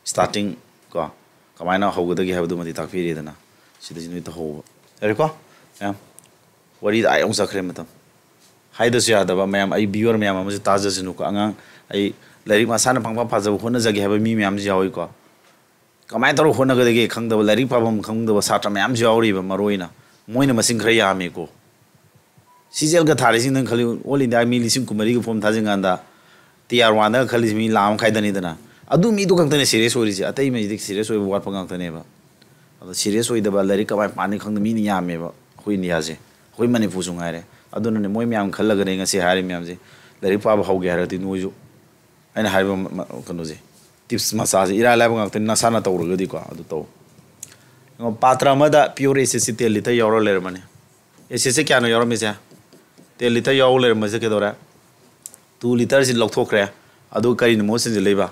[SPEAKER 1] ꯁ꯭ꯇꯥꯔꯇꯤꯡ ꯀꯣ ꯀꯃꯥꯏꯅ ꯍꯧꯒꯗꯒꯦ ꯍꯥꯏꯕꯗꯨꯃꯗꯤ ꯇꯥꯛꯄꯤꯔꯦꯗꯅ ꯁꯤꯗꯁꯤ ꯅꯣꯏ ꯇꯧꯍꯧꯕ ꯌꯥꯔꯦꯀꯣ ꯃꯌꯥꯝ ꯋꯥꯔꯤꯗ ꯑꯃꯨꯛ ꯆꯠꯈ꯭ꯔꯦ ꯃꯇꯝ ꯍꯥꯏꯗꯁꯨ ꯌꯥꯗꯕ ꯃꯌꯥꯝ ꯑꯩ ꯚꯤꯌꯨꯋꯔ ꯃꯌꯥꯝ ꯑꯃꯁꯨ ꯇꯥꯖꯁꯅꯨꯀꯣ ꯑꯉꯥꯡ ꯑꯩ ꯂꯥꯏꯔꯤꯛ ꯃꯁꯥꯅ ꯄꯪꯄꯥ ꯄꯥꯖꯕ ꯍꯣꯠꯅꯖꯒꯦ ꯍꯥꯏꯕ ꯃꯤ ꯃꯌꯥꯝꯁꯨ ꯌꯥꯎꯏꯀꯣ ꯀꯃꯥꯏꯅ ꯇꯧꯔꯒ ꯍꯣꯠꯅꯒꯗꯒꯦ ꯈꯪꯗꯕ ꯂꯥꯏꯔꯤꯛ ꯄꯥꯐꯝ ꯈꯪꯗꯕ ꯁꯥꯇ꯭ꯔ ꯃꯌꯥꯝꯁꯨ ꯌꯥꯎꯔꯤꯕ ꯃꯔꯨꯑꯣꯏꯅ ꯃꯣꯏꯅ ꯃꯁꯤꯡ ꯈꯔ ꯌꯥꯝꯃꯦꯀꯣ ꯁꯤꯖꯦꯜꯒ ꯊꯥꯔꯤꯁꯤ ꯅꯪ ꯈꯜꯂꯤ ꯑꯣꯜ ꯏꯟꯗꯤꯌꯥ ꯃꯤ 19,000ꯒ ꯐꯣꯝ ꯊꯥꯖꯤꯟ ꯀꯥꯟꯗ TR1ꯗꯒ ꯈꯜꯂꯤꯁꯤ ꯃꯤ 1,00,000 ꯑꯗꯨ ꯃꯤꯗꯨ ꯈꯛꯇꯅꯦ ꯁꯤꯔꯤꯌꯁ ꯑꯣꯏꯔꯤꯁꯦ ꯑꯇꯩ ꯃꯩꯗꯤ ꯁꯤꯔꯤꯌꯁ ꯑꯣꯏꯕ ꯋꯥꯠꯄ ꯉꯥꯛꯇꯅꯦꯕ ꯑꯗꯣ ꯁꯤꯔꯤꯌꯁ ꯑꯣꯏꯗꯕ ꯂꯥꯏꯔꯤꯛ ꯀꯃꯥꯏꯅ ꯄꯥꯅꯤ ꯈꯪꯗꯕ ꯃꯤꯅ ꯌꯥꯝꯃꯦꯕ ꯑꯩꯈꯣꯏ ꯏꯟꯗꯤꯌꯥꯁꯦ ꯑꯩꯈꯣꯏ ꯃꯅꯤꯄꯨꯔꯁꯨ ꯉꯥꯏꯔꯦ ꯑꯗꯨꯅꯅꯦ ꯃꯣꯏ ꯃꯌꯥꯝ ꯈꯜꯂꯒꯅꯦ ꯉꯁꯤ ꯍꯥꯏꯔꯤ ꯃꯌꯥꯝꯁꯦ ꯂꯥꯏꯔꯤꯛ ꯄꯥꯕ ꯍꯧꯒꯦ ꯍꯥꯏꯔꯗꯤ ꯅꯣꯏꯁꯨ ꯑꯩꯅ ꯍꯥꯏꯔꯤꯕ ꯀꯩꯅꯣꯁꯦ ꯇꯤꯞꯁ ꯃꯆꯥꯁꯦ ꯏꯔꯥꯏ ꯂꯥꯏꯕ ꯉꯥꯛꯇꯅꯤ ꯅꯁꯥꯅ ꯇꯧꯔꯒꯗꯤꯀꯣ ꯑꯗꯨ ꯇꯧ ꯄꯥꯇ꯭ꯔ ꯑꯃꯗ ꯄꯤꯌꯣꯔ ꯑꯦꯁꯤꯠꯁꯤ 10 ꯂꯤꯇꯔ ꯌꯥꯎꯔ ꯂꯩꯔꯝꯃꯅꯤ ꯑꯦꯁꯤꯠꯁꯦ ꯀꯌꯥꯅꯣ ꯌꯥꯎꯔꯝꯃꯤꯁꯦ 10 ꯂꯤꯇꯔ ꯌꯥꯎꯔ ꯂꯩꯔꯝꯕꯁꯦ ꯀꯩꯗꯧꯔꯦ 2 ꯂꯤꯇꯔꯁꯤ ꯂꯧꯊꯣꯛꯈ꯭ꯔꯦ ꯑꯗꯨ ꯀꯔꯤꯅ ꯃꯍꯨꯠ ꯁꯤꯟꯖꯤꯜꯂꯛꯏꯕ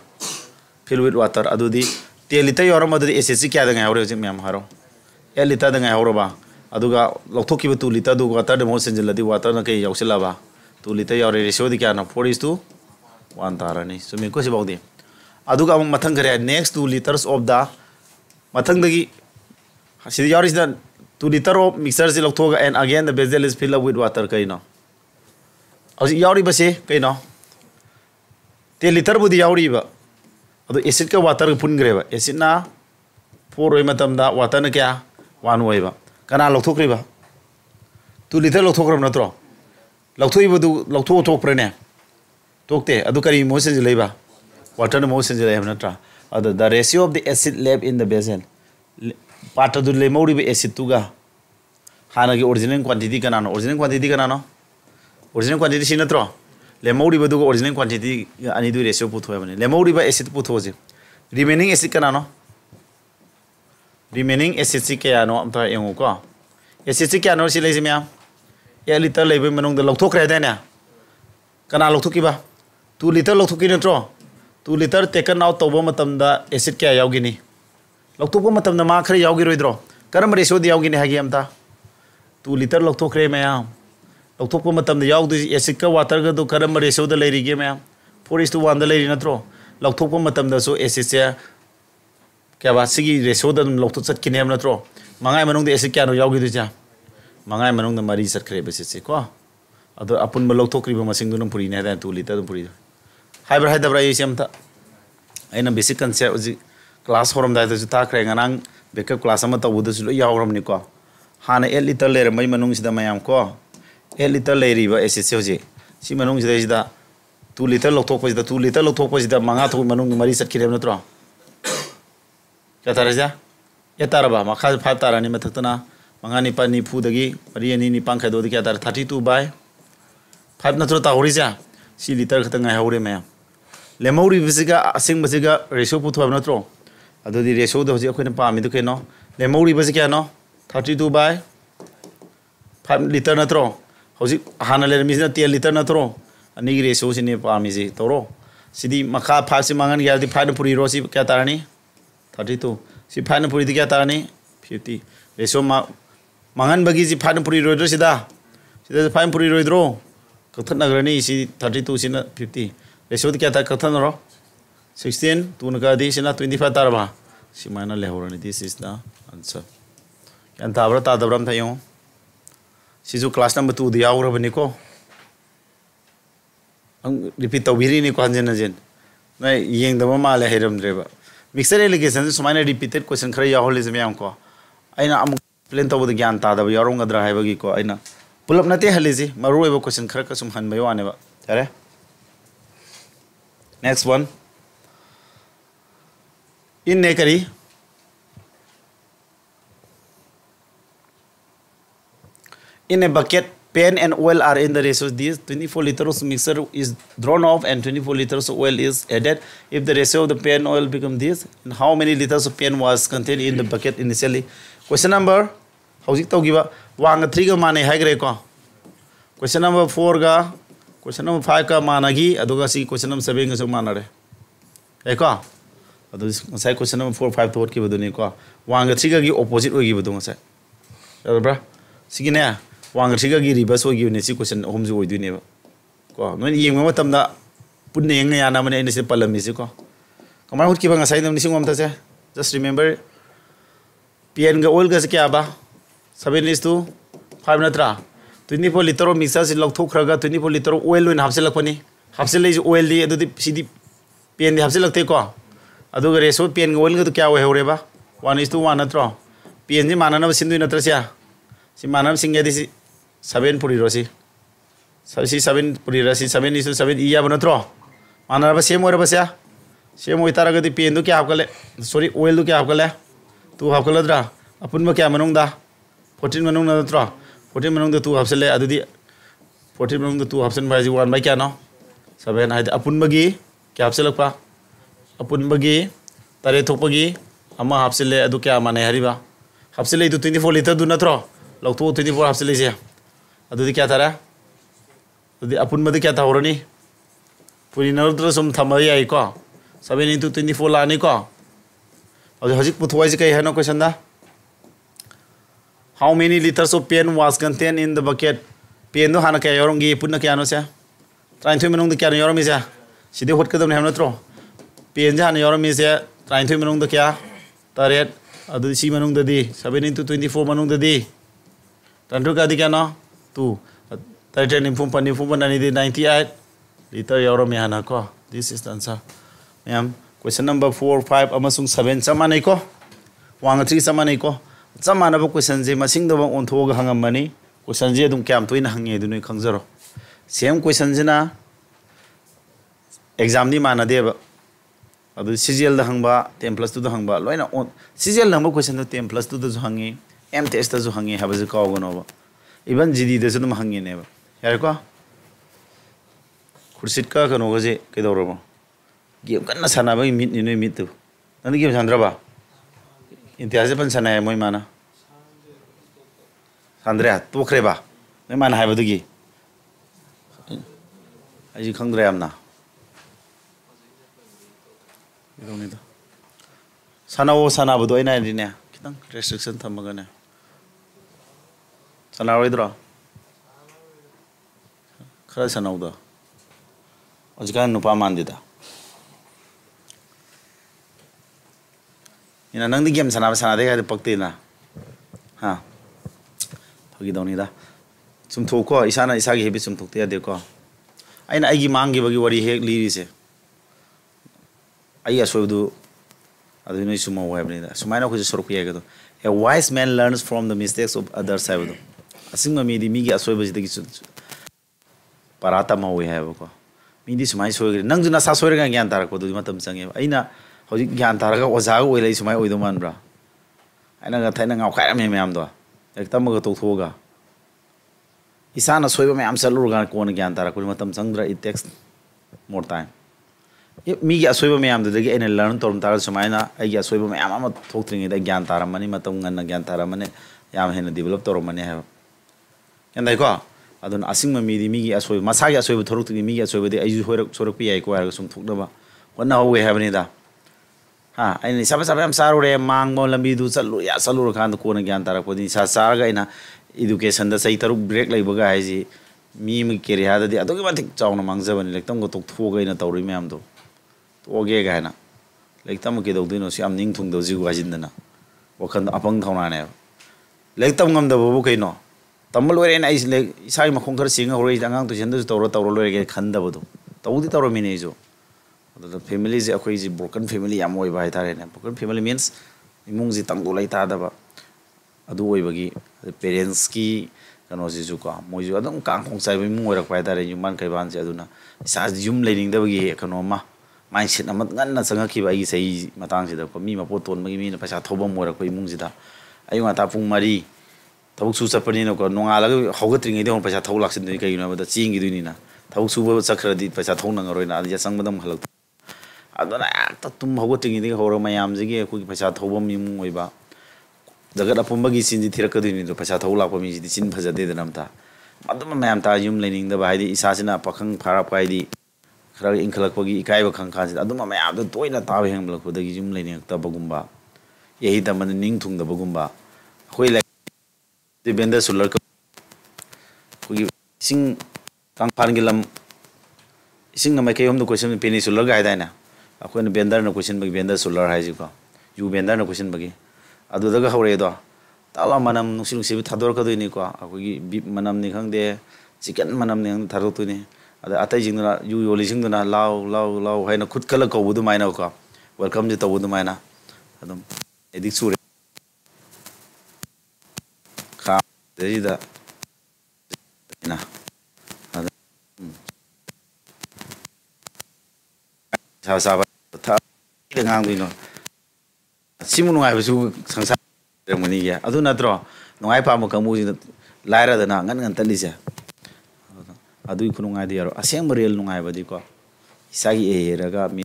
[SPEAKER 1] ꯐꯤꯜ ꯋꯤꯠ ꯋꯥꯇꯔ ꯑꯗꯨꯗꯤ 10 ꯂꯤꯇꯔ ꯌꯥꯎꯔꯝꯕꯗꯨꯗꯤ ꯑꯦꯁꯤꯠꯁꯤ ꯀꯌꯥꯗ ꯉꯥꯏꯍꯧꯔꯦ ꯍꯧꯖꯤꯛ ꯃꯌꯥꯝ ꯍꯥꯏꯔꯣ 8 ꯂꯤꯇꯔꯗ ꯉꯥꯏꯍꯧꯔꯕ ꯑꯗꯨꯒ ꯂꯧꯊꯣꯛꯈꯤꯕ 2 ꯂꯤꯇꯔꯗꯨ ꯋꯥꯇꯔꯗ ꯃꯍꯨꯠ ꯁꯤꯟꯖꯤꯜꯂꯗꯤ ꯋꯥꯇꯔꯅ ꯀꯩ ꯌꯥꯎꯁꯤꯜꯂꯕ 2 ꯂꯤꯇꯔ ꯌꯥꯎꯔꯦ ꯔꯦꯁꯤꯌꯣꯗꯤ ꯀꯌꯥꯅꯣ 4:1 ꯇꯥꯔꯅꯤ ꯆꯨꯝꯃꯤꯀꯣ ꯁꯤꯐꯥꯎꯗꯤ ꯑꯗꯨꯒ ꯑꯃꯨꯛ ꯃꯊꯪ ꯈꯔꯦ ꯅꯦꯛꯁ 2 ꯂꯤꯇꯔꯁ ꯑꯣꯐ ꯗ ꯃꯊꯪꯗꯒꯤ ꯁꯤꯗ ꯌꯥꯎꯔꯤꯁꯤꯅ 2 ꯂꯤꯇꯔ ꯑꯣꯐ ꯃꯤꯛꯁꯆꯔꯁꯤ ꯂꯧꯊꯣꯛꯑꯒ and again the vessel is fill up with water ꯀꯩꯅꯣ ꯍꯧꯖꯤꯛ ꯌꯥꯎꯔꯤꯕꯁꯤ ꯀꯩꯅꯣ 10 ꯂꯤꯇꯔꯕꯨꯗꯤ ꯌꯥꯎꯔꯤꯕ ꯑꯗꯣ ꯑꯦꯁꯤꯠꯀ ꯋꯥꯇꯔꯒ ꯄꯨꯟꯈ꯭ꯔꯦꯕ ꯑꯦꯁꯤꯠꯅ 4 ꯑꯣꯏꯕ ꯃꯇꯝꯗ ꯋꯥꯇꯔꯅ ꯀꯌꯥ 1 ꯑꯣꯏꯕ ꯀꯅꯥ ꯂꯧꯊꯣꯛꯈ꯭ꯔꯤꯕ 2 ꯂꯤꯇꯔ ꯂꯧꯊꯣꯛꯈ꯭ꯔꯕ ꯅꯠꯇ꯭ꯔꯣ ꯂꯧꯊꯣꯛꯏꯕꯗꯨ ꯂꯧꯊꯣꯛꯄ꯭ꯔꯅꯦ tokte adu kari motion je leiba water motion je leiba natra adu the ratio of the acid left in the vessel part adu le mauri be acid tuga hana gi original quantity kana no original quantity sin natro le mauri badu original quantity ani du ratio putho bane le mauri ba acid putho je remaining acid kana no remaining acid si kaya no amta yengu ko acid si kaya no si leisi mya 1 liter leibe manung da lokthok re da na kana lokthok ba 2 liter lokthok ki natro 2 liter taken out tobo matam da acid kaya yaugi ni lokthok ko matam da ma khare yaugi roidro karam ratio di yaugi ni hagi amta 2 liter lokthok re mya lokthok ko matam da yaug du acid ka water ga do karam ratio da leiri ge mya 4:1 da leiri natro lokthok ko matam da so acid se kya ba sigi ratio da lokthok sat ki nem natro mangai manung da acid kya no yaugi du ja mangai manung da mari sat khre be se ko ado apun ma lokthok ri ba masing du num puri ne da 2 liter dum puri hybrid hydabra yi sem ta aina basic concept uji class horam da ju ta khre nganang backup class ama ta udu su yawram ni ko hana 8 liter le mai manung sida mayam ko 8 liter le ri ba acid se hoje si manung sida 2 liter lokthok pa sida 2 liter lokthok pa sida manga thok manung mari sat khre na tro kya taraja ya taraba ma kha 5 tarani mathakna manga ni pa ni phu dagi mari ani ni pang kha do kya tar 32 by 5 na tro ta hori ja si liter khata ngai hore mayam le mauri bisiga asing bisiga ratio pu thwa na tro adu di ratio do hoji akhoi na pa mi do ke no le mauri bisi kya no 32 by 5 liter na tro hoji hana le mi na 10 liter na tro ani gi ratio si ne pa mi ji toro sidi makha 5 si mangan ya di 5 puri ro si kya tarani 32 si 5 puri di kya tarani 50 ratio mangan bagi si 5 puri ro sida 5 puri ro dro kathana nagrani si 32 sina 50 ratio di kya ta kathana ro 16 2 na di sina 25 tarba si mana le horani this is the answer yan tabra ta dabram thayo si ju class number 2 di aura bani ko ang repeat tawiri ni ko hanjen jen na yeng dama male heram dreba mixer allegation so mana repeated question khara ya hole jame am ko aina am plan tawud gyan ta da yarong adra hai bagi ko aina pull up nate haliji maru eba question khara ka sum han bayo ane ba tare next one in nekari in a bucket pen and oil are in the ratio this 24 liters of mixture is drawn off and 24 liters of oil is added if the ratio of the pen oil become this and how many liters of pen was contained in the bucket initially question number hojik tawgiba wang 3 ga mane haigre ko question number 4 ga question number 5 ka managi aduga si question number 7 ga so manare hai ko adu sai question number 4 5 thot ki baduni ko wang 3 ga gi opposite ogi badu sai bra sigine wang 3 ga gi reverse ogi ne si question hom ju oidui ne ba ko non yeng ma tam da punne yeng ya na mane ne se palami si ko kamar hot ki ba ngasai nam ni singom ta se just remember pn ga oil ga se kya ba 7:5 natra 24 liter of mixture si lok thok khraga 24 liter of oil in hapse lakpani hapse le oil di adu sidi pn di hapse lakte ko adu ga ratio pn ga oil ga to kya ho re ba 1:1 natra pn ji manana ba sindu natra sia si manam singya di 7 puri ro si 7 puri ra si 7:7 iya ba natra manana ba same ora ba sia same oi tara ga di pn do kya hapkale sorry oil do kya hapkale tu hapkala dra apun ma kya manung da 14 manung na natra 14 manung da 2 hapsele adudi 14 manung da 2 hapsen ba ji 1 by kya no 7 hai apun bagi kya hapselak pa apun bagi tare thok bagi ama hapsele adu kya mane hariba hapsele du 24 liter du natro lokto 24 hapsele je adudi kya tara adudi apun made kya ta horani puri narudra sum thamai ai ko 7 into 24 la ni ko adu hajik puthwai ji kai hano question da how many liters of pen was contained in the bucket pen do hana kya yorongi punna kya no se train thui manung da kya yoromi se sidi hot kadam ne natro pen ja hana yoromi se train thui manung da kya taret adu si manung da di 7 into 24 manung da di tantu ka di kya no 2 taret ni phum pani phum ni di 98 liter yoromi hana ko this is the answer ma'am question number 4 5 amasung 7 samane ko wang 3 samane ko samana ba question je masing do bang on thoga hangam mani question je dum kyam toina hange du noi khangjaro same question jina exam di mana deba adu CGL da hangba 10+2 da hangba loina on CGL hangba question da 10+2 da hangi MTS da hangi haba je kaw gono ba even GD da dum hangi ne ba yar ko kursit ka kano ga je ke dawro ba game kan na sana ba mit ni no mit tu nani game sandra ba intiaz pan sana moy mana sandra to khre ba ne mana ha ba du gi ai khang dre amna 이동이다. 사나오 사나보도 아이나 이네. 기당 restriction 탐마가네. 사나오이더라. 그래 사나오다. 어지간 누파 만디다. 이나 낭디 게임 사나바 사나데가 뻑대나. 하. 거기동이다. 좀 도고 이사나 이사기 헤비 좀 독대야 될거. 아이나 아이기 망기 버기 워리 핵 리리세. I assume adu no suma webni da suma na ko soro piya gado a wise man learns from the mistakes of others saido asingma mi di mi gi asoi baji gi parata ma we have ko mi di suma soi gre nang juna sa soi ga gyan tar ko du matam change aina hoji gyan tar ga oja ga oilai suma oido man bra aina ga thaina ngau khai me am do ektam ga to thoga isana soi ba me am salur ga ko na gyan tar ko matam changdra it takes more time mi ga soiba me am da ge ene learn torm tar sumaina ai ga soiba me am thokthring da gyan taram mani matam ngan gyan taram mane yam hena develop torom mane ha yan dai ko adun asing ma mi di mi ga soiba masa ga soiba thoruk mi ga soiba de ai horak sorak pi ai ko ar sum thokda ba wana we have ni da ha ai ni sab am saru re mang mo lambi du chalu ya chalu khan ko na gyan tarak ko di sa sa ga ina education da sai taruk break lai ba ga ai ji mi mi keri ha da di adogi ma thik chawna mangja bani lektam go tok thoga ina tawri me am do ओगे गायना लेकतम के दौदिनो SIAM निंग थुंग दौजि वाजिन्दना वखन अपंग थौना ने लेकतम ngam दबो कइनो तमल ओरे ना इसाई मखों खर सिंग होरे अंगांग तो जंद तौर तौर लोरे के खंदबो दो तौदि तौर मिने जो द फैमिली जे अखोई जी ब्रोकन फैमिली याम ओइ बाय तारे ने ब्रोकन फैमिली मींस इमुंग जी तंगो लै ता दबा अदु ओइ बगी पेरेंट्स की कनो जी जो को मोइ जो अदम कांग खोंग साइ इमुंग ओरक बाय तारे युमान kai ban जे अदुना इसा युम लेनिंग दबगी कनो मा mindset amat nganna changaki ba gi sei matang sida ko mi ma poton magi mi na paisa thobam mora ko imung sida ayu ngata pung mari thawuk su chapani no ko nonga la hogatring ide on paisa thawuk laksin ni kai na ba ching gi duini na thawuk su ba chakra di paisa thawna ngaroi na ya changbadam halak adona ta tum hogatring ide horo mayam jigi ko paisa thobam imung oi ba jagat apum bagi sinji thirak ka duini do paisa thawuk lakpa mi ji chin phaja de danam ta aduma mayam ta yum lening da ba di isa sina pakhang pharap kai di खरा इंखलक पगी इकाई ब खंग Khan अदुमा मयाम the तोइना ताब हेंग बलक दगी जुम लेने त बगुम्बा यही त मन निंग थुंग the बगुम्बा खोइ ले दि बेंदर सुलर कोगी सिंग कांग फान गे लम सिंग न के हम द क्वेश्चन पेनी सुलर गाय दाइना अखोन बेंदर न क्वेश्चन बगी बेंदर सुलर हाइ जिको यू बेंदर न क्वेश्चन बगी अदु दगा हौरे दो ताला मनम नुसिंग से थादोर का दोइनी को अखोगी बीप मनम नि खंग दे चिकन मनम नि थादो Tuni ada atai jingna yu yoli jingna lao haina khut kala ko budu maina ko welcome je to budu maina adum edik sure kha deida ina ada sa tha ngang dino simu ngai bu sangsa remani ya adu natro ngai pa mo kamu laira dana ngan talisa adui kunungai di yaro aseng real nungai badi ko isagi eraga mi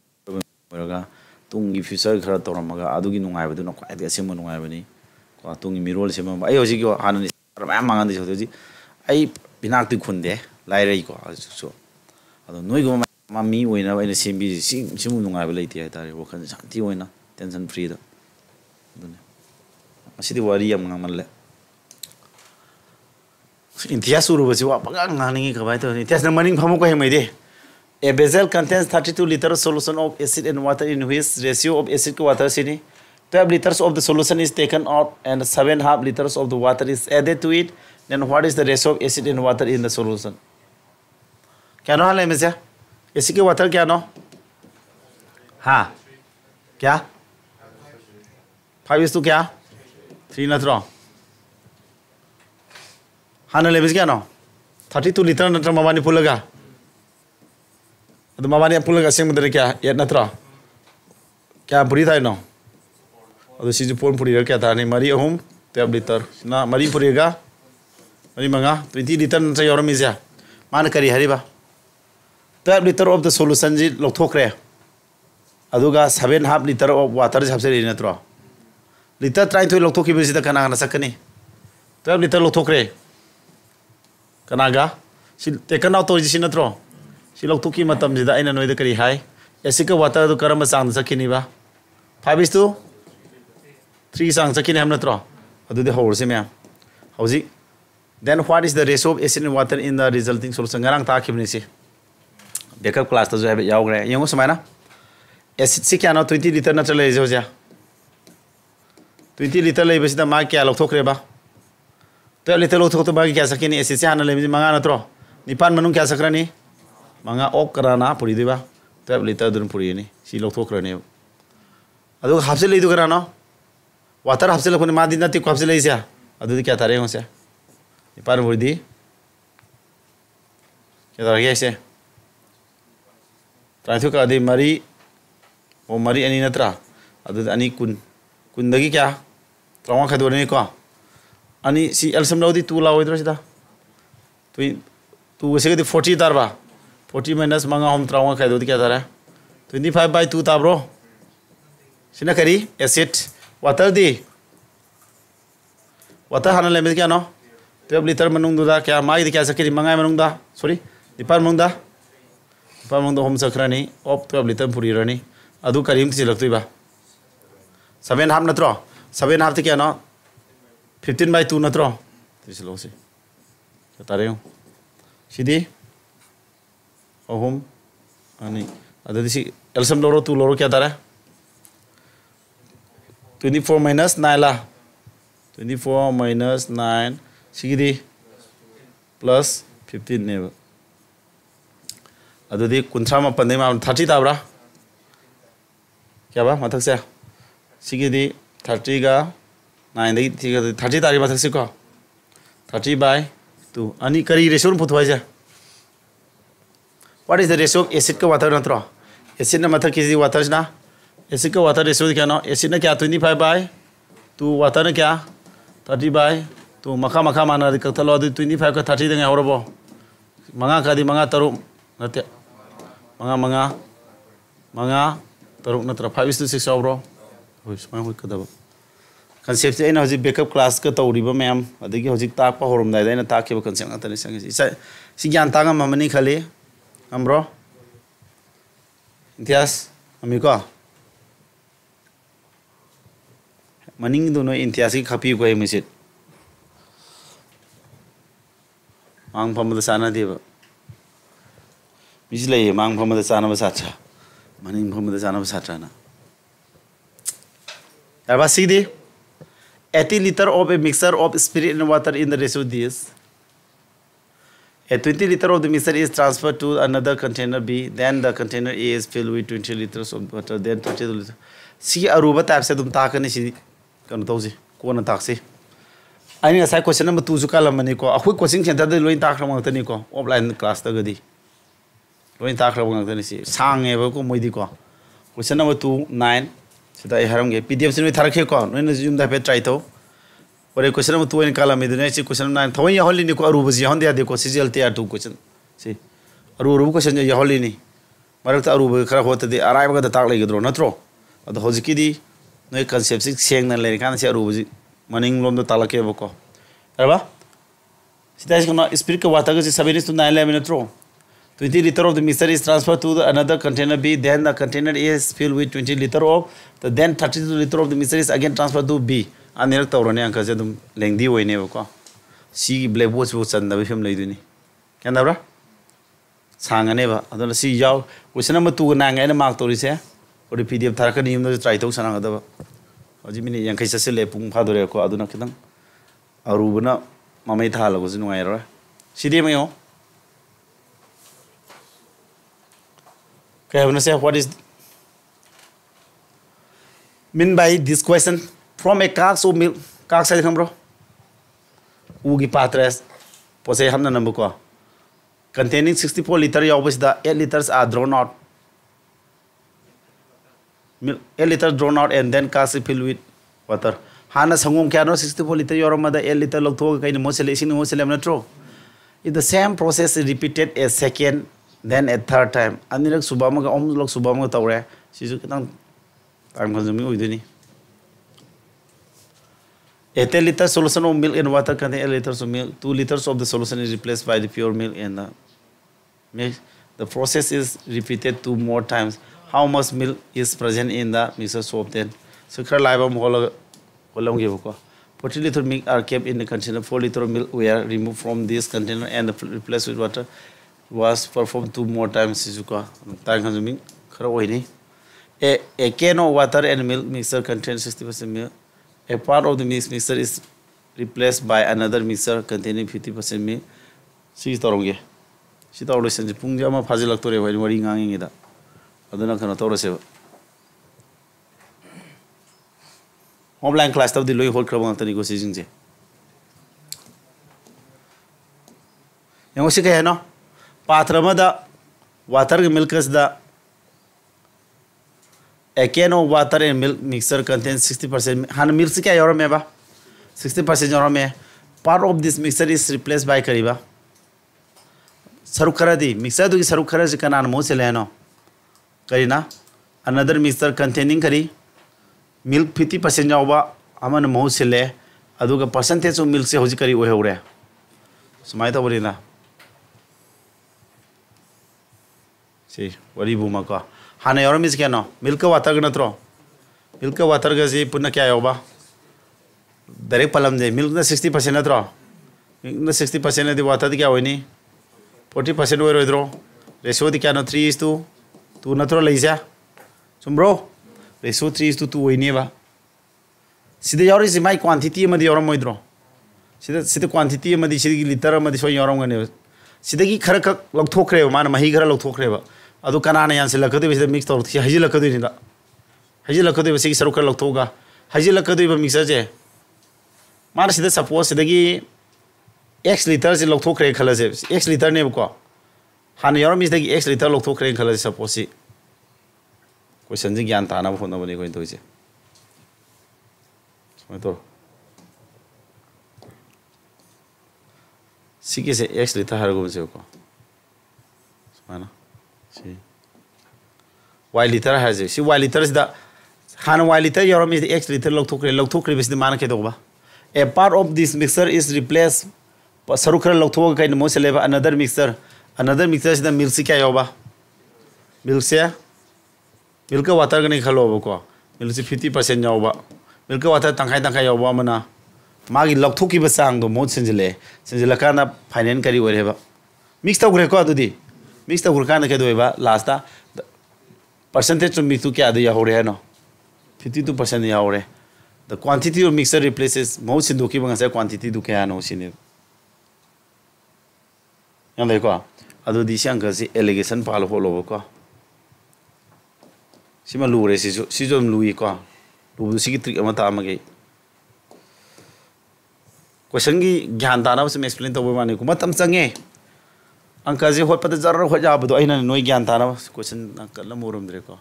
[SPEAKER 1] raga tungi future khara toramaga adugi nungai badu no kwai aseng nungai bani ko tungi mirol sema ai hoji ko hanani ma mangan di hoji ai binak ti khunde lai rai ko so ado noi go ma mi oina ina sembi simu nungai ba leiti ai tare wakan santi oina tension free da adune asidi wari yam ngamal le Intias urubasi wa pagang ngani kabai to intias na maning phamu ko hemai a vessel contains 32 liters solution of acid and water in which ratio of acid to water sini 12 liters of the solution is taken out and 7.5 liters of the water is added to it then what is the ratio of acid and water in the solution क्या no हाल है मिस्या acid के water क्या no हाँ क्या 5 is to क्या 3 ना 3 हाना लेबिस क्या no 32 litre नत्र मवानी पुलगा ꯑꯗꯨ ꯃꯕꯥꯅꯤ ꯄꯨꯜꯂꯒ ꯑꯁꯦꯡꯕꯗꯗꯤ ꯀꯌꯥ 8 ꯅꯠꯇ꯭ꯔꯣ ꯀꯌꯥ ꯄꯨꯔꯤ ꯊꯥꯏꯅꯣ ꯑꯗꯨ ꯁꯤꯁꯨ ꯄꯣꯟ ꯄꯨꯔꯤꯔ ꯀꯌꯥ ꯇꯥꯔꯅꯤ 3 3 12 ꯂꯤꯇꯔ ꯁꯤꯅ 3 ꯄꯨꯔꯤꯒ 3 5 20 ꯂꯤꯇꯔ ꯅꯠꯇ꯭ꯔ ꯌꯧꯔꯝꯃꯤꯁꯦ ꯃꯥꯅ ꯀꯔꯤ ꯍꯥꯏꯔꯤꯕ 12 ꯂꯤꯇꯔ ꯑꯣꯐ ꯗ ꯁꯣꯂꯨꯁꯟꯁꯤ ꯂꯧꯊꯣꯛꯈ꯭ꯔꯦ ꯑꯗꯨꯒ 7.5 ꯂꯤꯇꯔ ꯑꯣꯐ ꯋꯥꯇꯔ ꯍꯥꯞꯆꯔꯤ ꯅꯠꯇ꯭ꯔꯣ ꯂꯤꯇꯔ 13 ꯂꯧꯊꯣꯛꯈꯤꯕꯁꯤꯗ ꯀꯅꯥꯅ ꯆꯠꯀꯅꯤ 12 ꯂꯤꯇꯔ ꯂꯧꯊꯣꯛꯈ꯭ꯔꯦ ꯀꯅꯥꯒ ꯁꯤ ꯇꯦꯀꯟ ꯑꯥꯎꯠ ꯇꯧꯔꯤꯁꯤ ꯅꯠꯇ꯭ꯔꯣ ꯁꯤ ꯂꯧꯊꯣꯛꯈꯤ ꯃꯇꯝꯁꯤꯗ ꯑꯩꯅ ꯅꯣꯏꯗ ꯀꯔꯤ ꯍꯥꯏ ꯑꯦꯁꯤꯗꯀ ꯋꯥꯇꯔꯗꯨ ꯀꯔꯝꯕ ꯆꯥꯡꯗ ꯆꯠꯈꯤꯅꯤꯕ 5:3 ꯆꯥꯡ ꯆꯠꯈꯤꯅꯤ ꯍꯥꯏꯕ ꯅꯠꯇ꯭ꯔꯣ ꯑꯗꯨꯗꯤ ꯍꯧꯔꯁꯤ ꯃꯌꯥꯝ ꯍꯧꯖꯤꯛ then what is the ratio of acid and water in the resulting solution ngarang taakibni si backup class ta jo have yaugre yengo sumaina acid si kya na 20 liter na chale jo ja 20 liter lei besida ma kya lokthokre ba 12 liter lokthok to ba kya sakini acid si hana lei manga natro nipan manung kya sakrani manga ok karana puri diba 12 liter dun puri ni si lokthokre ne adu hapse lei du karano water hapse lokoni ma din na ti ko hapse lei sia adu kya tare ho sia nipan puri di kya tare ge se trai ka di mari o mari ani natra adu ani kun dagi kya trauma khadu ni ko ani si elsam laudi 2 law idra sida tu se di 40 tarba 40 minus manga hom trauma khadu di kya tara 25/2 ta bro sina kari acid water di water hana le kya no 12 liter manung da kya mai di kya sakiri manga manung da sorry dipar manung da hom sakrani of 12 liter puri rani adu karim ti laktui ba 7.5 natro 7.5 ti kya no 15/2 natro ti lo si tare yo sidi ohum ani adu si elsam loro 2 loro kya tara 24 minus 9 la 24 minus 9 sigidi plus 15 ne adudi kunthra ma pandai ma 30 tabra kya ba mathak se sigidi 30 ga 9 dai 30 tari mathak se ko 30/2 ani kari ratio puthwai ja what is the ratio of acid ka water natro acid na mathak ki water na acid ka water ratio kya no acid na kya 25/2 water na kya 30/2 makha mana di kaktalo di 25 ka 30 da ngai horabo manga ka di manga taru nate manga taru natra 5:6 awro hoi smai hoi kadaba concept ai na hoji backup class ka tawriba mayam adigi hoji tak pa horom dai na tak ke concept na tani sang si gyan ta ngam mamani khali ambro intias amiko maning do no intias ki khapi ko ai misit mang phamada sana deba misle mang phamada sana ba sacha maning phamada sana ba sacha na aba sidi 80 liter of a mixture of spirit and water in the ratio this a 20 liter of the mixture is transferred to another container B then the container A is filled with 20 liters of water then 20 liters si aruba type se dum ta kani si kan tawji ko na taksi ai nga sai question number 2 ju kala mani ko akhui coaching center da loin ta khram ngta ni ko offline class ta gadi loin ta khram ngta ni si sang e ba ko moi di ko question number 2 9 sida ai haram ge pdf sin tharakhe ko noin zoom da pe try to ore question number 2 in kala me dune si question number 9 thoi ya holli ni ko aru buji hon dia de ko cgl te 2 question si aru question ya holli ni marak ta aru khara hota de arai ba da tak le gedro natro ado hojiki di noi concept sing na le kan si aru buji maning lom da talake bako arba sita is gonna spirit ka water is 7:9 minute 20 liter of the mixture is transferred to another container B then the container A is filled with 20 liter of the then 32 liter of the mixture is again transferred to B anirak tawrone anka je dum lengdi hoine bako si blackboard bu chanda bi film leiduni kan dabra sangane ba adona si yaw question number 2 na ngai na mark tori se ori pdf tharakani yum no try to sanang adaba hoji mini yankai sase le pung phadore ko aduna kitang arubuna mamai thala ko jinu ngai ra sidi mayo okay I say what is mean by this question from a cock so milk cock sai kham bro ugi patres pose hamna number ko containing 64 liter yaubasida 8 liters are drawn out. 8 liters drawn out and then cask filled with water. Hana sangum kano 64 liter yauromada 8 liter logthoga kaini mosele ising mosele natro. If the same process is repeated a second, then a third time. Anirak subamaga omlok subamaga tawre. Sisu kitang time consuming uiduni. 8 liters solution of milk and water contain 8 liters of milk. 2 liters of the solution is replaced by the pure milk and the mix. The process is repeated 2 more times. How much milk is present in the mixer soap then? So, 40 liters of milk are kept in the container. 4 liters of milk were removed from this container and replaced with water. Was performed 2 more times. Time consuming. A can of water and milk mixer contains 60% milk. A part of the mixer is replaced by another mixer containing 50% milk. See Toronge. She told us in the Punjama Fazilactore when we're hanging it up. I don't know. Homeland class of the Louis Hall Club on the negotiations. Yamosika, Patramada, water milk is the a can of water and milk mixer contains 60%. Han milk sika yoromeba 60% yorome. Part of this mixer is replaced by Kariba. Sarukaradi, mixer to Sarukara Kanan Moseleno. Karina, another mixer containing curry. Milk 50% over Aman Mosele, Aduga percentage of milk se Hojikari Uhere. Smaita Borina. See, what do you bumaka? Hana Yoromis cano, milk water gnatro. Milk water gazi Punakayoba. Direct palam de milk the 60% atro. Milk the 60% of the water the Gawini. 40% were draw. Ratio the cano 3:2 natural Lisa. Sombro. Ratio 3:2 Wineva. See the Yoris in my quantity of the Yoromoidro. See the quantity of the liter of the Soyorom. See the Karaka Loctocre, man, Mahigara Loctocreva. Adukanana and Selakadi with the mixed of Hajilakadina. Hajilakadi was 6 Roka Loctoga. Hajilakadi mixaje. Mars the suppose the X liters in Loctocre colors. X liter Nebuco. Hanayorum is the X liter Loctocre colors suppose. Question the Gantana for nobody going to it. Sik is X liter Hargomzoko. See. Why liter has it? See why liter is the Han why liter Yorom is the X liter Loctocre is the Manaketova. A part of this mixer is replaced. Sarukra Loctoga kind of Moseleva, another mixer is the Milsika Yoba. Milsia Milka water gonna Halobo. Milsi 50% Yoba. Milka water Tankai Yoba Mana. Magi Loctoki Basang, the Mont Singele, Singelacana, Pinencari, whatever. Mixed up Greco to the Mixed up Gurkana Kadueva, lasta. Percentage of Mituka the Yahoreno 52% Yahore. The quantity of mixer replaces most in Duki as a quantity to Cano Sine. And they go. Ado di Shankas allegation palo holoco. Sima Lure, Sizum Louis Qua. Do see trick Amatamagi. Questiongi Gantana was explained to woman. Kumatam Sange. Ankazi what the Zara Hojab, I know Gantana question Uncle Lamurum Dreco.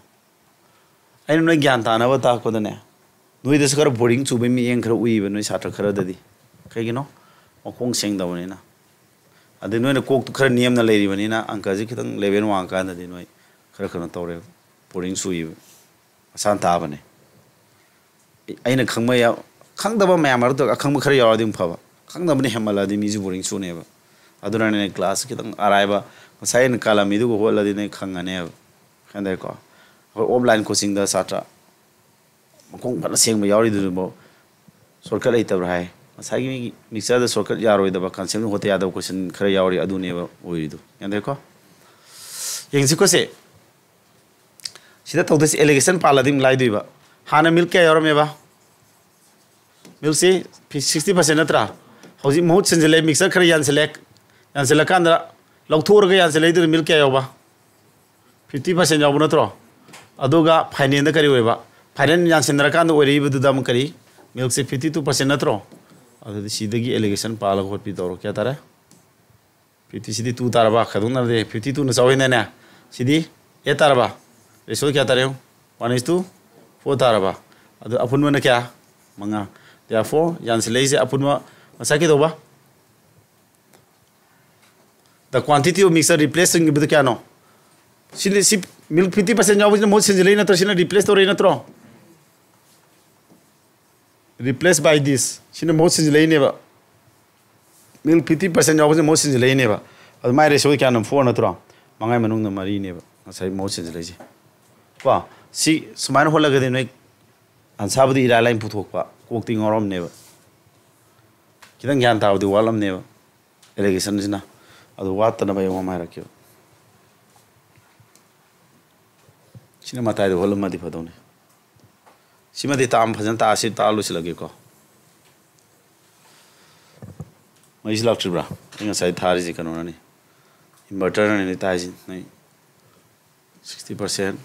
[SPEAKER 1] I don't know Gantana what talk with the ne. No, this got a boarding to be me and crow even with Satra Karadadi. Kagino or Kong Sing down in. I didn't know the cook to name the lady Vanina and Kazikitan Levin Wanka and the Dinoy Karakanatore boarding Sui Santa Avane. I in a Kamaya Kangdaba Mamma to a Kamakari in power. Kangdabani Hamala the music boarding soon ever. I don't know any class Kitan Arriva, Sayan Kalamidu, Hola in a Kanganev. And they call her online coaching the Satra. Kong saying my already do circle later high. As I mix the circle yard with the vacancy, what the other question Karayari Aduneva will do. And they call Yangsiko say. She told this allegation Paladim Laidiva. Hana Milka Yoromeva. Milk say 60% atra. How's it modes in the lake mixer Karayan select and Selakanda Locturga and Selated Milka Yoba 50% Yabunatro. Aduga Pine in the Kariweva. Paren Yansendrakan were able to Damakari, milk say 52% natro. Other the Shidagi allegation Pala what Pitoro Catara 50 सिदी 2 तारबा खदुना दे 52 न चावे ने सिदी 8 तारबा ratio क्या तारे 1:4 तारबा अदु अपुन मन क्या मंगा therefore yan selei se apun ma masaki do ba the quantity of mixture replacing with kya no si milk 50% jaw mo sinjilei na to sina replace to re na tro replace by this sina mo sinjilei ne ba milk 50% jaw mo sinjilei ne ba ad mai ratio kya no 4 na tro mangai manung na mari ne ba sai mo sinjilei ji wa si sumain hola ga de noi ansabdi ila line puthok pa kokti ngorom ne ba kidang gyan taw di walam ne ba irrigation jina adu wat na ba yoma rakyo sina matai de holam ma di phadone sima de tam bhajan ta asi ta lu silage ko mai is lak bra inga sai thari ji kanona ni inverter ni ta ji nai 60%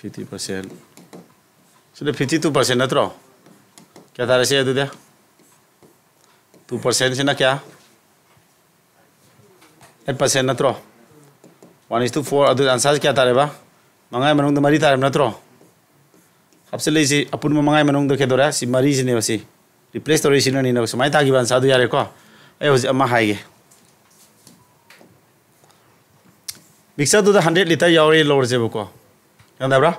[SPEAKER 1] 50% so the 52% na tro क्या था ऐसे दुदिया 2% से ना क्या 8% ना throw 1:4 अदु answer क्या था रे बा मंगाई मनों द मरी था ना त्रो सबसे ले सी अपुन में मंगाई मनों द के दोरा सी मरी से ने बसी रिप्लेस तो रेसिन नहीं ना समाई था की बात साधु यारे को ए हो अम्मा हाई गे मिक्सर तो 100 लीटर यावरे लोर से बको क्या दाबरा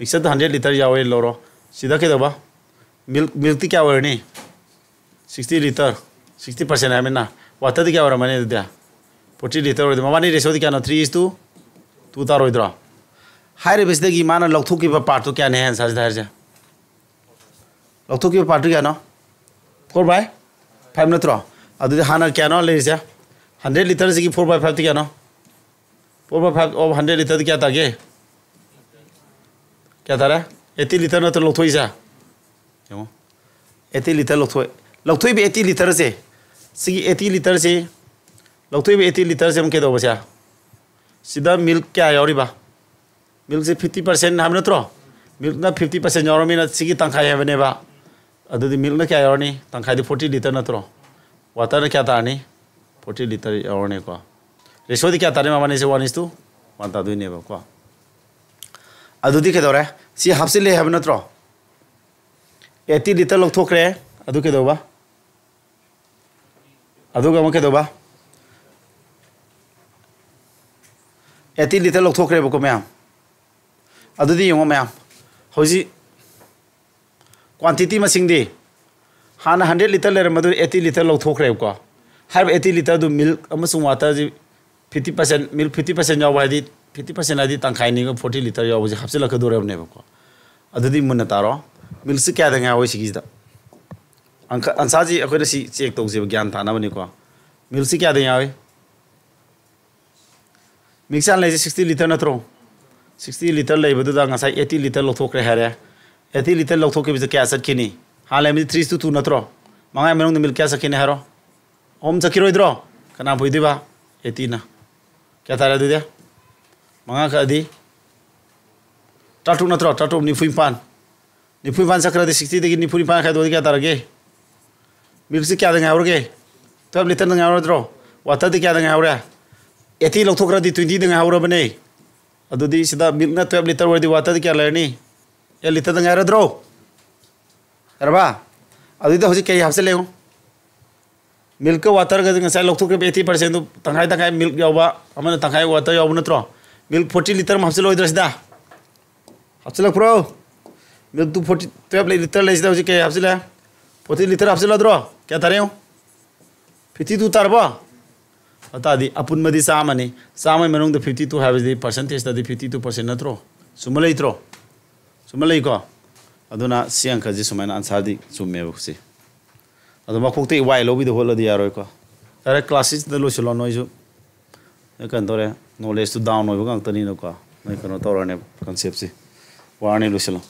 [SPEAKER 1] मिक्सर तो 100 लीटर यावरे लोरो सीधा के दबा मिल्क क्या हो रही 60 लीटर 60% है ना वाटर क्या हो रहा मैंने दिया 40 लीटर ममानी रेशो क्या ना 3:2 तार होद्रो हाई रेबेस की माना लौथुक की पार्ट तो क्या नहीं आंसर धार जा लौथुक की पार्ट क्या ना 4/5 नत्रो अदुदे हाना क्या ना ले जा 100 लीटर से 4/5 क्या ना 4/5 ऑफ 100 लीटर क्या था क्या था 80 लीटर ना तो लौथुई जा 80 लीटर लौथोई भी 80 लीटर से 80 लीटर से लौथोई भी 80 लीटर से हम क्या दो बचा सीधा मिल्क क्या यारीबा मिल्क से 50% हम नत्रो मिल्क ना 50% यारो में ना सिगी तंखाई है बने बा अदुदी मिल्क ना क्या यारनी तंखाई 40 लीटर नत्रो वाटर ना क्या था नहीं 40 लीटर यारने को रेशो दी क्या था मामा ने से 1:1 ता दुई ने बा को अदुदी के दौरे सी हाफ से ले हम नत्रो 80 लीटर लोग थोक रहे अदु के दोबा अदु का मके दोबा 80 लीटर लोग थोक रहे बको मैम अदु दी यों मैम होजी क्वांटिटी मसिंग दी हाना 100 लीटर ले मधु 80 लीटर लोग थोक रहे को हर 80 लीटर दु मिल्क अमसुंग वाटर जी 50% मिल्क 50% जाव वादी 50% आदि तंखाई नि 40 लीटर जाव जी हफ्से लख दोरे ने बको अदु दी मुन तारो मिल्क से क्या देंगे वो सिगी अंसा जी अखोद सी चेक तौसे ज्ञान थानाबनी को मिल्क से क्या देंगे आवे मिक्सर ले 60 लीटर नत्रो 60 लीटर ले बदुदा ngasa 80 लीटर लथोखरे हारे 80 लीटर लथोके बिज क्या सकिनी हाले मी 3:2 नत्रो मंगाई मनों मिल्क क्या सकिनी हारो ओम सकिरोइद्रो कना बुइदिबा 80 ना क्या थारे दुदिया मंगा खादी टाटू नत्रो टाटू निफुइपान निफुइपान सकरा 60 देगी निफुइपान खादो क्या तारगे मिल्क से क्या देंगे आवरगे 12 लीटर देंगे आवरद्रो वाटर दे क्या देंगे आवरे 80 लथोखरा 20 देंगे आवरबने अदुदी सिदा मिल्क ना 12 लीटर वर्दी वाटर दे क्या लेनी 8 लीटर देंगे आवरद्रो अरबा अदुदी होजी के हफ्से लेओ मिल्क वाटर का ngasa लथोखरे 80% तंगाई तंगाई मिल्क यावबा हमने तंगाई वाटर यावब नत्रो मिल्क 40 लीटर हफ्से लोइद्रो सिदा हफ्से लग प्रो मिल्क 12 लीटर ले सिदा होजी के हफ्से ले 40 लीटर हफ्से लद्रो क्या तारे हो 52 तारबो अतादी अपुन मदी सामने सामने मनों द 52 है दी परसेंटेज दी 52% नत्रो सुमले इत्रो सुमले को अदुना सियंग का जी सुमन आंसर दी सुमे बक्सी अदु मखोक्ते वाई लोबी द होल दी यारो को तारे क्लासेस द लोसलो नोइजु कन तोरे नॉलेज टू डाउन होबो गंग तनी नो को नै कनो तोरने कांसेप्ट से वारने लोसलो